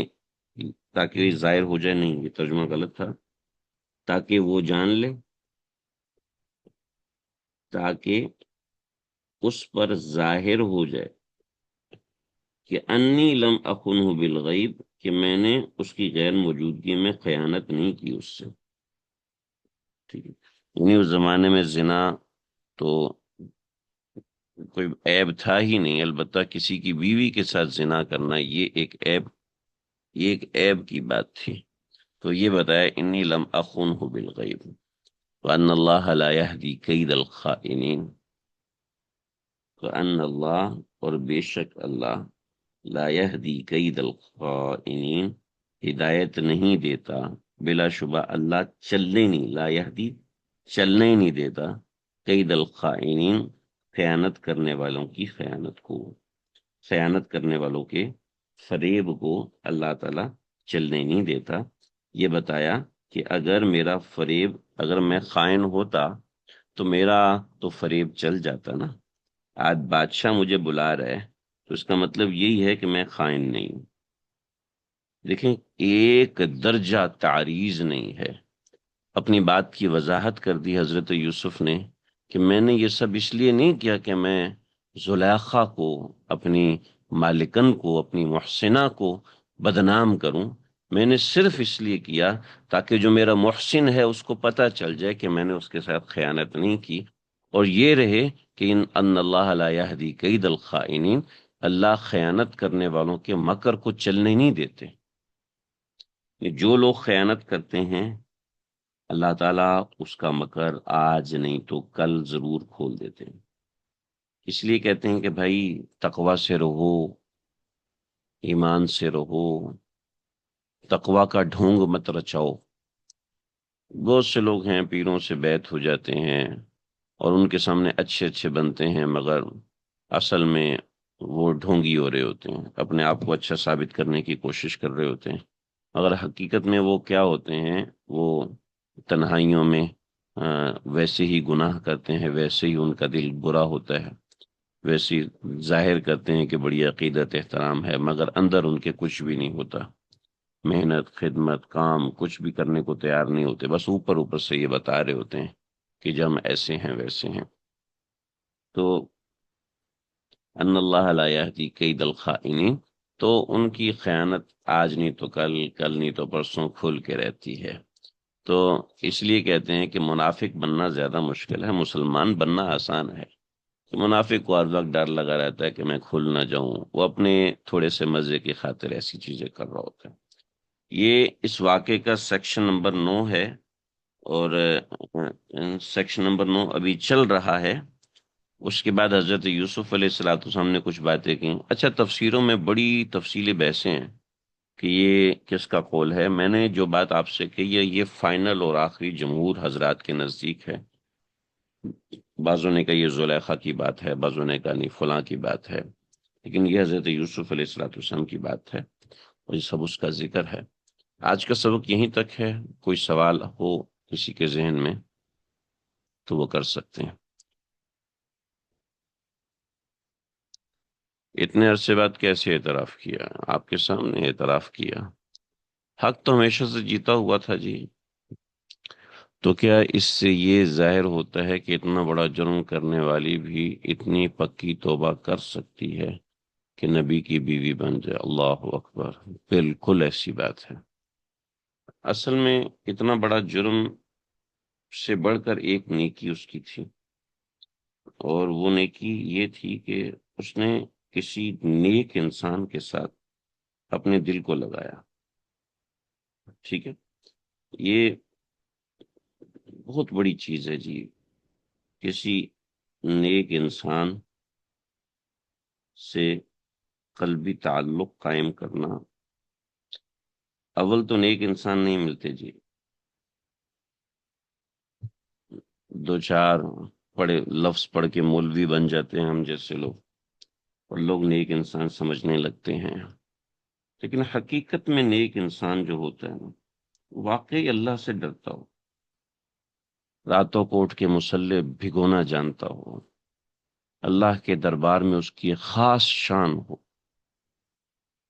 تاکہ یہ ظاہر ہو جائے، نہیں یہ ترجمہ غلط تھا، تاکہ وہ جان لے، تاکہ اس پر ظاہر ہو جائے کہ انی لم اخنہ بالغیب، کہ میں نے اس کی غیر موجودگی میں خیانت نہیں کی اس سے، ٹھیک ہے۔ یعنی اس زمانے میں زنا تو کوئی عیب تھا ہی نہیں، البتہ کسی کی بیوی کے ساتھ زنا کرنا یہ ایک عیب کی بات تھی۔ تو یہ بتایا انی لم اخنہ بالغیب وان اللہ لا یہدی کید الخائنین، وان اللہ، اور بے شک اللہ، لا یہدی کید الخائنین، ہدایت نہیں دیتا، بلا شبہ اللہ چلنے نہیں، لا یہدی چلنے نہیں دیتا، کید الخائنین، خیانت کرنے والوں کی خیانت کو، خیانت کرنے والوں کے فریب کو اللہ تعالی چلنے نہیں دیتا۔ یہ بتایا کہ اگر میرا فریب، اگر میں خائن ہوتا تو میرا تو فریب چل جاتا نا۔ آج بادشاہ مجھے بلا رہا ہے تو اس کا مطلب یہی ہے کہ میں خائن نہیں ہوں۔ دیکھیں، ایک درجہ تعریض نہیں ہے، اپنی بات کی وضاحت کر دی حضرت یوسف نے کہ میں نے یہ سب اس لیے نہیں کیا کہ میں زلیخا کو، اپنی مالکن کو، اپنی محسنہ کو بدنام کروں، میں نے صرف اس لیے کیا تاکہ جو میرا محسن ہے اس کو پتہ چل جائے کہ میں نے اس کے ساتھ خیانت نہیں کی، اور یہ رہے کہ ان اللہ لا یہدی کید الخائنین، اللہ خیانت کرنے والوں کے مکر کو چلنے نہیں دیتے۔ جو لوگ خیانت کرتے ہیں اللہ تعالیٰ اس کا مکر آج نہیں تو کل ضرور کھول دیتے ہیں۔ اس لیے کہتے ہیں کہ بھائی تقوی سے رہو، ایمان سے رہو، تقوی کا ڈھونگ مت رچاؤ۔ بہت سے لوگ ہیں پیروں سے بیعت ہو جاتے ہیں اور ان کے سامنے اچھے اچھے بنتے ہیں، مگر اصل میں وہ ڈھونگی ہو رہے ہوتے ہیں، اپنے آپ کو اچھا ثابت کرنے کی کوشش کر رہے ہوتے ہیں، مگر حقیقت میں وہ کیا ہوتے ہیں، وہ تنہائیوں میں ویسے ہی گناہ کرتے ہیں، ویسے ہی ان کا دل برا ہوتا ہے، ویسے ہی ظاہر کرتے ہیں کہ بڑی عقیدت احترام ہے، مگر اندر ان کے کچھ بھی نہیں ہوتا، محنت، خدمت، کام کچھ بھی کرنے کو تیار نہیں ہوتے، بس اوپر اوپر سے یہ بتا رہے ہوتے ہیں کہ جب ہم ایسے ہیں ویسے ہیں۔ تو ان اللہ لا یہدی کید الخائنین، تو ان کی خیانت آج نہیں تو کل، کل نہیں تو پرسوں کھل کے رہتی ہے۔ تو اس لیے کہتے ہیں کہ منافق بننا زیادہ مشکل ہے، مسلمان بننا آسان ہے۔ کہ منافق کو ہر وقت ڈر لگا رہتا ہے کہ میں کھل نہ جاؤں، وہ اپنے تھوڑے سے مزے کی خاطر ایسی چیزیں کر رہا ہوتا ہے۔ یہ اس واقعے کا سیکشن نمبر 9 ہے، اور سیکشن نمبر 9 ابھی چل رہا ہے۔ اس کے بعد حضرت یوسف علیہ السلام نے کچھ باتیں کی۔ اچھا، تفسیروں میں بڑی تفصیلی بحثیں ہیں کہ یہ کس کا قول ہے۔ میں نے جو بات آپ سے کہی ہے یہ فائنل اور آخری جمہور حضرات کے نزدیک ہے۔ بعضوں نے کہا یہ زلیخا کی بات ہے، بعضوں نے کہا نہیں فلاں کی بات ہے، لیکن یہ حضرت یوسف علیہ السلام کی بات ہے اور یہ سب اس کا ذکر ہے۔ آج کا سبق یہیں تک ہے، کوئی سوال ہو کسی کے ذہن میں تو وہ کر سکتے ہیں۔ اتنے عرصے بعد کیسے اعتراف کیا؟ آپ کے سامنے اعتراف کیا۔ حق تو ہمیشہ سے جیتا ہوا تھا جی، تو کیا اس سے یہ ظاہر ہوتا ہے کہ اتنا بڑا جرم کرنے والی بھی اتنی پکی توبہ کر سکتی ہے کہ نبی کی بیوی بن جائے؟ اللہ اکبر! بالکل ایسی بات ہے۔ اصل میں اتنا بڑا جرم سے بڑھ کر ایک نیکی اس کی تھی، اور وہ نیکی یہ تھی کہ اس نے کسی نیک انسان کے ساتھ اپنے دل کو لگایا۔ ٹھیک ہے، یہ بہت بڑی چیز ہے جی، کسی نیک انسان سے قلبی تعلق قائم کرنا۔ اول تو نیک انسان نہیں ملتے جی، دو چار پڑھے لفظ پڑھ کے مولوی بن جاتے ہیں ہم جیسے لوگ، اور لوگ نیک انسان سمجھنے لگتے ہیں۔ لیکن حقیقت میں نیک انسان جو ہوتا ہے نا، واقعی اللہ سے ڈرتا ہو، راتوں کو اٹھ کے مصلی بھگونا جانتا ہو، اللہ کے دربار میں اس کی خاص شان ہو،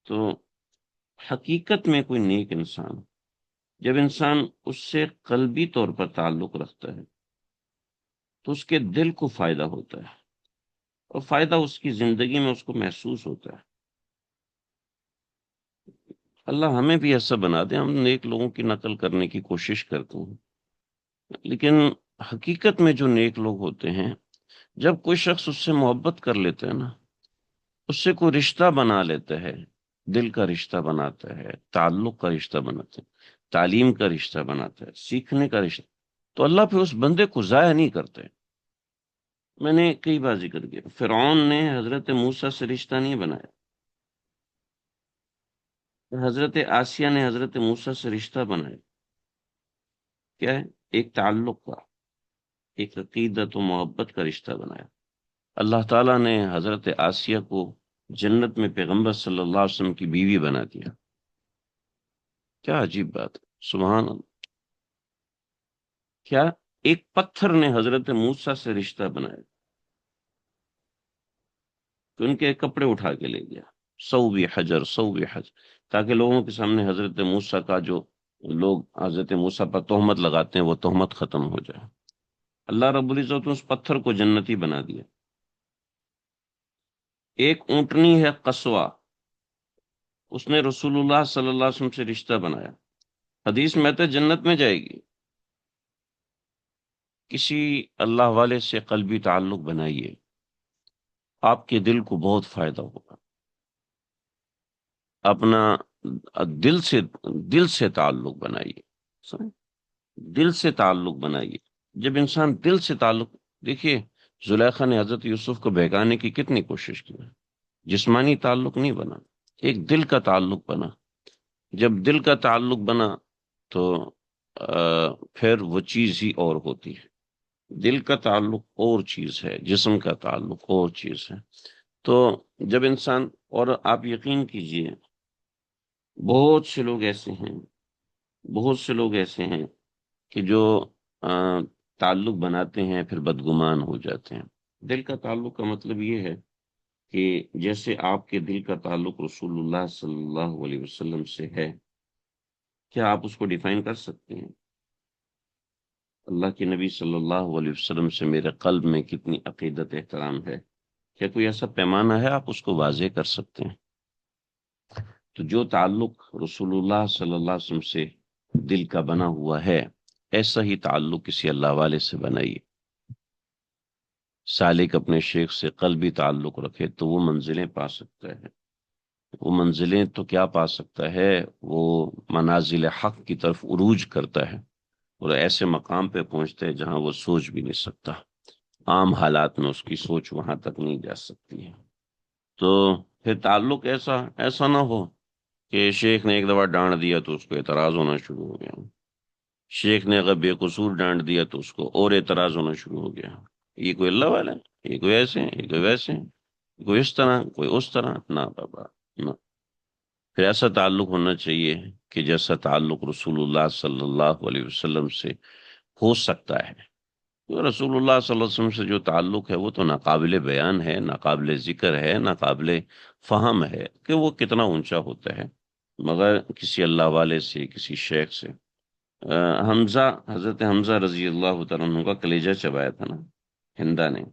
تو حقیقت میں کوئی نیک انسان، جب انسان اس سے قلبی طور پر تعلق رکھتا ہے تو اس کے دل کو فائدہ ہوتا ہے، اور فائدہ اس کی زندگی میں اس کو محسوس ہوتا ہے۔ اللہ ہمیں بھی ایسا بنا دے، ہم نیک لوگوں کی نقل کرنے کی کوشش کرتے ہیں، لیکن حقیقت میں جو نیک لوگ ہوتے ہیں، جب کوئی شخص اس سے محبت کر لیتا ہے نا، اس سے کوئی رشتہ بنا لیتا ہے، دل کا رشتہ بناتا ہے، تعلق کا رشتہ بناتا ہے، تعلیم کا رشتہ بناتا ہے، سیکھنے کا رشتہ، تو اللہ پھر اس بندے کو ضائع نہیں کرتے۔ میں نے کئی بار ذکر کیا، فرعون نے حضرت موسیٰ سے رشتہ نہیں بنایا، حضرت آسیہ نے حضرت موسیٰ سے رشتہ بنایا۔ کیا ہے؟ ایک تعلق کا، ایک عقیدت و محبت کا رشتہ بنایا۔ اللہ تعالیٰ نے حضرت آسیہ کو جنت میں پیغمبر صلی اللہ علیہ وسلم کی بیوی بنا دیا۔ کیا عجیب بات ہے! سبحان اللہ! کیا ایک پتھر نے حضرت موسیٰ سے رشتہ بنایا تو ان کے کپڑے اٹھا کے لے گیا، سو بھی حجر سو بھی حجر، تاکہ لوگوں کے سامنے حضرت موسیٰ کا جو لوگ حضرت موسیٰ پر تہمت لگاتے ہیں وہ تہمت ختم ہو جائے۔ اللہ رب العزت نے اس پتھر کو جنتی بنا دیا۔ ایک اونٹنی ہے قصوہ، اس نے رسول اللہ صلی اللہ علیہ وسلم سے رشتہ بنایا، حدیث میں آتا ہے جنت میں جائے گی۔ کسی اللہ والے سے قلبی تعلق بنائیے، آپ کے دل کو بہت فائدہ ہوگا۔ اپنا دل سے تعلق بنائیے، سمجھ؟ دل سے تعلق بنائیے۔ جب انسان دل سے تعلق، دیکھیے زلیخا نے حضرت یوسف کو بہکانے کی کتنی کوشش کی، جسمانی تعلق نہیں بنا، ایک دل کا تعلق بنا۔ جب دل کا تعلق بنا تو پھر وہ چیز ہی اور ہوتی ہے۔ دل کا تعلق اور چیز ہے، جسم کا تعلق اور چیز ہے۔ تو جب انسان، اور آپ یقین کیجئے بہت سے لوگ ایسے ہیں، بہت سے لوگ ایسے ہیں کہ جو تعلق بناتے ہیں پھر بدگمان ہو جاتے ہیں۔ دل کا تعلق کا مطلب یہ ہے کہ جیسے آپ کے دل کا تعلق رسول اللہ صلی اللہ علیہ وسلم سے ہے، کیا آپ اس کو ڈیفائن کر سکتے ہیں؟ اللہ کے نبی صلی اللہ علیہ وسلم سے میرے قلب میں کتنی عقیدت احترام ہے، کیا کوئی ایسا پیمانہ ہے آپ اس کو واضح کر سکتے ہیں؟ تو جو تعلق رسول اللہ صلی اللہ علیہ وسلم سے دل کا بنا ہوا ہے، ایسا ہی تعلق کسی اللہ والے سے بنائیے۔ سالک اپنے شیخ سے قلبی تعلق رکھے تو وہ منزلیں پا سکتا ہے۔ وہ منزلیں تو کیا پا سکتا ہے، وہ منازل حق کی طرف عروج کرتا ہے، اور ایسے مقام پہ پہنچتا ہے جہاں وہ سوچ بھی نہیں سکتا، عام حالات میں اس کی سوچ وہاں تک نہیں جا سکتی ہے۔ تو پھر تعلق ایسا نہ ہو کہ شیخ نے ایک دفعہ ڈانٹ دیا تو اس کو اعتراض ہونا شروع ہو گیا، شیخ نے اگر بے قصور ڈانٹ دیا تو اس کو اور اعتراض ہونا شروع ہو گیا، یہ کوئی اللہ والا ہے، یہ کوئی ایسے ہیں، یہ کوئی ویسے ہیں، کوئی اس طرح کوئی اس طرح، نہ بابا نہ۔ پھر ایسا تعلق ہونا چاہیے کہ جیسا تعلق رسول اللہ صلی اللہ علیہ وسلم سے ہو سکتا ہے۔ تو رسول اللہ صلی اللہ علیہ وسلم سے جو تعلق ہے وہ تو ناقابل بیان ہے، ناقابل ذکر ہے، ناقابل فہم ہے کہ وہ کتنا اونچا ہوتا ہے، مگر کسی اللہ والے سے، کسی شیخ سے حمزہ، حضرت حمزہ رضی اللہ تعالیٰ عنہ کا کلیجہ چبایا تھا نا ہندا نے،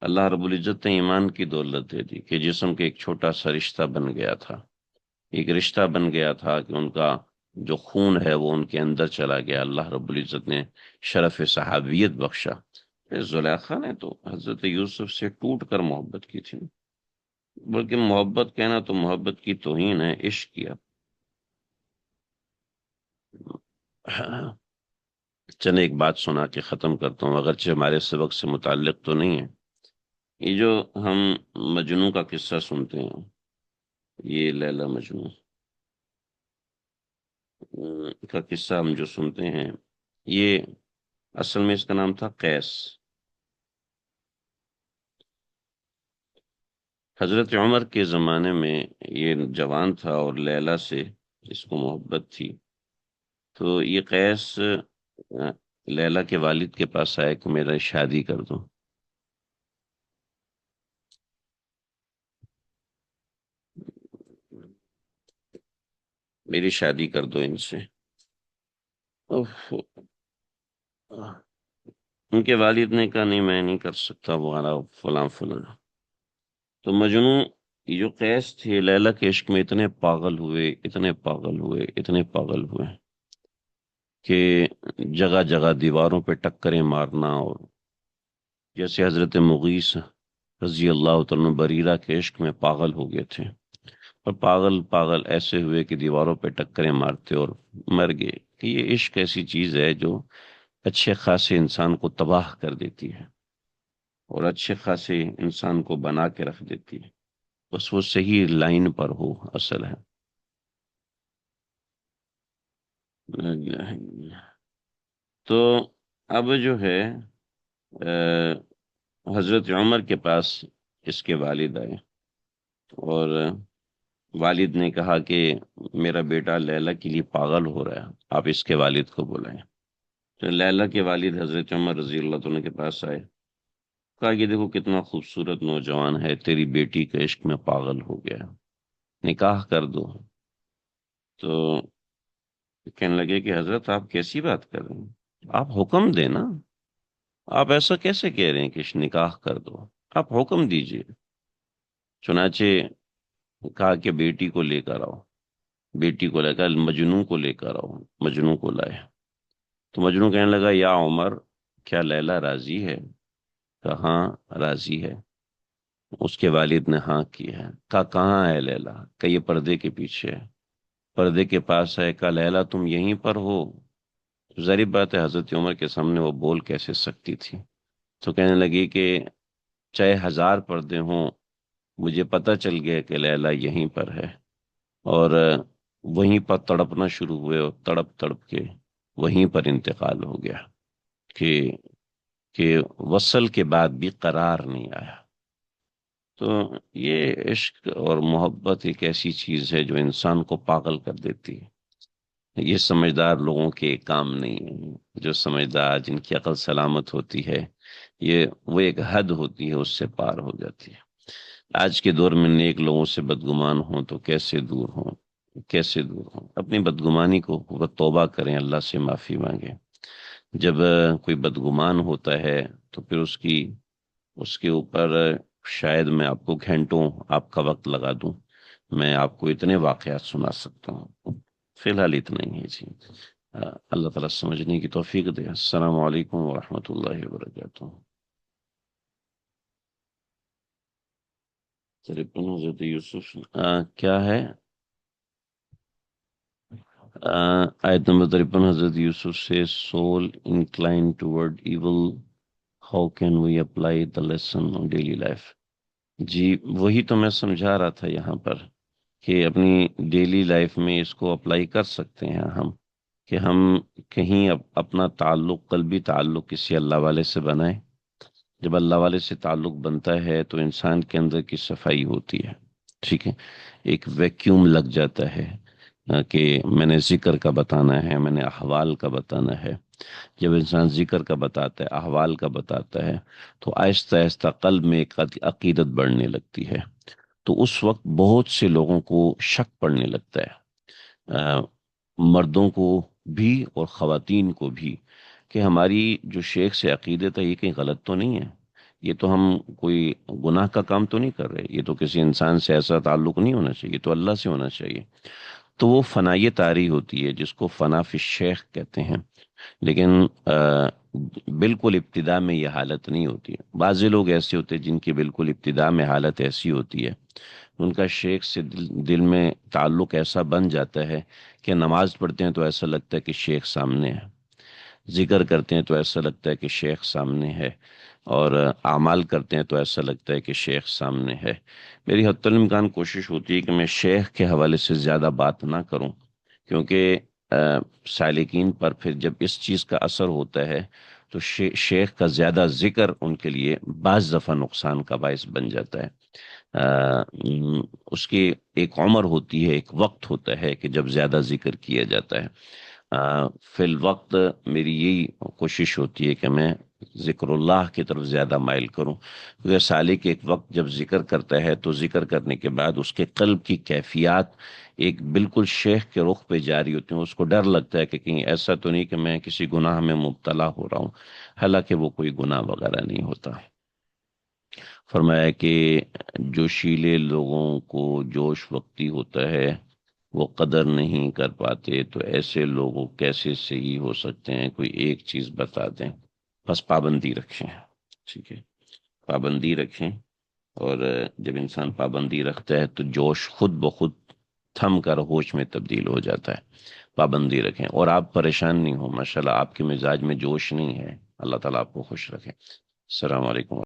اللہ رب العزت نے ایمان کی دولت دے دی کہ جسم کے ایک چھوٹا سا رشتہ بن گیا تھا، ایک رشتہ بن گیا تھا کہ ان کا جو خون ہے وہ ان کے اندر چلا گیا، اللہ رب العزت نے شرف صحابیت بخشا۔ پھر زلیخا نے تو حضرت یوسف سے ٹوٹ کر محبت کی تھی، بلکہ محبت کہنا تو محبت کی توہین ہے، عشق کیا۔ چلے ایک بات سنا کے ختم کرتا ہوں، اگرچہ ہمارے سبق سے متعلق تو نہیں ہے۔ یہ جو ہم مجنوں کا قصہ سنتے ہیں، یہ لیلا مجنوں کا قصہ ہم جو سنتے ہیں، یہ اصل میں اس کا نام تھا قیس۔ حضرت عمر کے زمانے میں یہ جوان تھا اور لیلا سے اس کو محبت تھی، تو یہ قیس لیلا کے والد کے پاس آیا کہ میرا شادی کر دو۔ میری شادی کر دو ان سے۔ اوف، ان کے والد نے کہا نہیں میں نہیں کر سکتا، وغیرہ فلاں فلاں۔ تو مجنوں، یہ جو قیس تھے لیلا کے عشق میں اتنے پاگل ہوئے، اتنے پاگل ہوئے، اتنے پاگل ہوئے کہ جگہ جگہ دیواروں پہ ٹکریں مارنا، اور جیسے حضرت مغیث رضی اللہ تعالیٰ عنہ بریرہ کے عشق میں پاگل ہو گئے تھے، اور پاگل پاگل ایسے ہوئے کہ دیواروں پہ ٹکریں مارتے اور مر گئے، کہ یہ عشق ایسی چیز ہے جو اچھے خاصے انسان کو تباہ کر دیتی ہے اور اچھے خاصے انسان کو بنا کے رکھ دیتی ہے، بس وہ صحیح لائن پر ہو اصل ہے۔ لا الہ الا اللہ۔ تو اب جو ہے حضرت عمر کے پاس اس کے والد آئے، اور والد نے کہا کہ میرا بیٹا لیلا کے لیے پاگل ہو رہا ہے، آپ اس کے والد کو بلائیں۔ تو لیلا کے والد حضرت عمر رضی اللہ عنہ کے پاس آئے، کہا کہ دیکھو کتنا خوبصورت نوجوان ہے، تیری بیٹی کے عشق میں پاگل ہو گیا، نکاح کر دو۔ تو کہنے لگے کہ حضرت آپ کیسی بات کر رہے ہیں، آپ حکم دیں نا، آپ ایسا کیسے کہہ رہے ہیں کہ نکاح کر دو، آپ حکم دیجئے۔ چنانچہ کہا کہ بیٹی کو لے کر آؤ، بیٹی کو لے کر مجنوں کو لے کر آؤ، مجنوں کو لائے۔ تو مجنوں کہنے لگا یا عمر، کیا لیلا راضی ہے؟ کہا ہاں راضی ہے۔ اس کے والد نے ہاں کی ہے۔ کہا کہاں ہے لیلا؟ کہ یہ پردے کے پیچھے ہے۔ پردے کے پاس ہے۔ کہا لیلا تم یہیں پر ہو؟ ظاہر بات ہے حضرت عمر کے سامنے وہ بول کیسے سکتی تھی، تو کہنے لگی کہ چاہے 1000 پردے ہوں، مجھے پتہ چل گیا کہ لیلا یہیں پر ہے، اور وہیں پر تڑپنا شروع ہوئے، اور تڑپ تڑپ کے وہیں پر انتقال ہو گیا، کہ وصل کے بعد بھی قرار نہیں آیا۔ تو یہ عشق اور محبت ایک ایسی چیز ہے جو انسان کو پاگل کر دیتی ہے۔ یہ سمجھدار لوگوں کے کام نہیں ہے، جو سمجھدار جن کی عقل سلامت ہوتی ہے، یہ وہ ایک حد ہوتی ہے اس سے پار ہو جاتی ہے۔ آج کے دور میں نیک لوگوں سے بدگمان ہوں تو کیسے دور ہوں، کیسے دور ہوں۔ اپنی بدگمانی کو وہ توبہ کریں، اللہ سے معافی مانگیں۔ جب کوئی بدگمان ہوتا ہے تو پھر اس کے اوپر شاید میں آپ کو گھنٹوں آپ کا وقت لگا دوں، میں آپ کو اتنے واقعات سنا سکتا ہوں، فی الحال اتنا ہی ہے جی۔ اللہ تعالیٰ سمجھنے کی توفیق دے۔ السلام علیکم ورحمۃ اللہ وبرکاتہ۔ حضرت یوسف کیا ہے؟ آیت نمبر 53 حضرت یوسف سے soul inclined toward evil, how can we apply the lesson on daily life? جی وہی تو میں سمجھا رہا تھا یہاں پر، کہ اپنی ڈیلی لائف میں اس کو اپلائی کر سکتے ہیں ہم، کہ ہم کہیں اپنا تعلق، قلبی تعلق کسی اللہ والے سے بنائیں۔ جب اللہ والے سے تعلق بنتا ہے تو انسان کے اندر کی صفائی ہوتی ہے، ٹھیک ہے، ایک ویکیوم لگ جاتا ہے، کہ میں نے ذکر کا بتانا ہے، میں نے احوال کا بتانا ہے۔ جب انسان ذکر کا بتاتا ہے، احوال کا بتاتا ہے، تو آہستہ آہستہ قلب میں ایک عقیدت بڑھنے لگتی ہے، تو اس وقت بہت سے لوگوں کو شک پڑنے لگتا ہے، مردوں کو بھی اور خواتین کو بھی کہ ہماری جو شیخ سے عقیدت ہے یہ کہیں غلط تو نہیں ہے، یہ تو ہم کوئی گناہ کا کام تو نہیں کر رہے، یہ تو کسی انسان سے ایسا تعلق نہیں ہونا چاہیے، تو اللہ سے ہونا چاہیے، تو وہ فنائی طاری ہوتی ہے جس کو فنا فی الشیخ کہتے ہیں۔ لیکن بالکل ابتدا میں یہ حالت نہیں ہوتی ہے، بعض لوگ ایسے ہوتے ہیں جن کی بالکل ابتدا میں حالت ایسی ہوتی ہے، ان کا شیخ سے دل میں تعلق ایسا بن جاتا ہے کہ نماز پڑھتے ہیں تو ایسا لگتا ہے کہ شیخ سامنے ہے، ذکر کرتے ہیں تو ایسا لگتا ہے کہ شیخ سامنے ہے، اور اعمال کرتے ہیں تو ایسا لگتا ہے کہ شیخ سامنے ہے۔ میری حتی الامکان کوشش ہوتی ہے کہ میں شیخ کے حوالے سے زیادہ بات نہ کروں، کیونکہ سالکین پر پھر جب اس چیز کا اثر ہوتا ہے تو شیخ کا زیادہ ذکر ان کے لیے بعض دفعہ نقصان کا باعث بن جاتا ہے۔ اس کی ایک عمر ہوتی ہے، ایک وقت ہوتا ہے کہ جب زیادہ ذکر کیا جاتا ہے۔ فی الوقت میری یہی کوشش ہوتی ہے کہ میں ذکر اللہ کی طرف زیادہ مائل کروں، کیونکہ سالک ایک وقت جب ذکر کرتا ہے تو ذکر کرنے کے بعد اس کے قلب کی کیفیات ایک بالکل شیخ کے رخ پہ جاری ہوتی ہیں، اس کو ڈر لگتا ہے کہ کہیں ایسا تو نہیں کہ میں کسی گناہ میں مبتلا ہو رہا ہوں، حالانکہ وہ کوئی گناہ وغیرہ نہیں ہوتا۔ فرمایا کہ جوشیلے لوگوں کو جوش وقتی ہوتا ہے، وہ قدر نہیں کر پاتے، تو ایسے لوگوں کیسے صحیح ہو سکتے ہیں؟ کوئی ایک چیز بتا دیں۔ بس پابندی رکھیں، ٹھیک ہے، پابندی رکھیں، اور جب انسان پابندی رکھتا ہے تو جوش خود بخود تھم کر ہوش میں تبدیل ہو جاتا ہے۔ پابندی رکھیں، اور آپ پریشان نہیں ہو، ماشاءاللہ آپ کے مزاج میں جوش نہیں ہے، اللہ تعالیٰ آپ کو خوش رکھے۔ السلام علیکم۔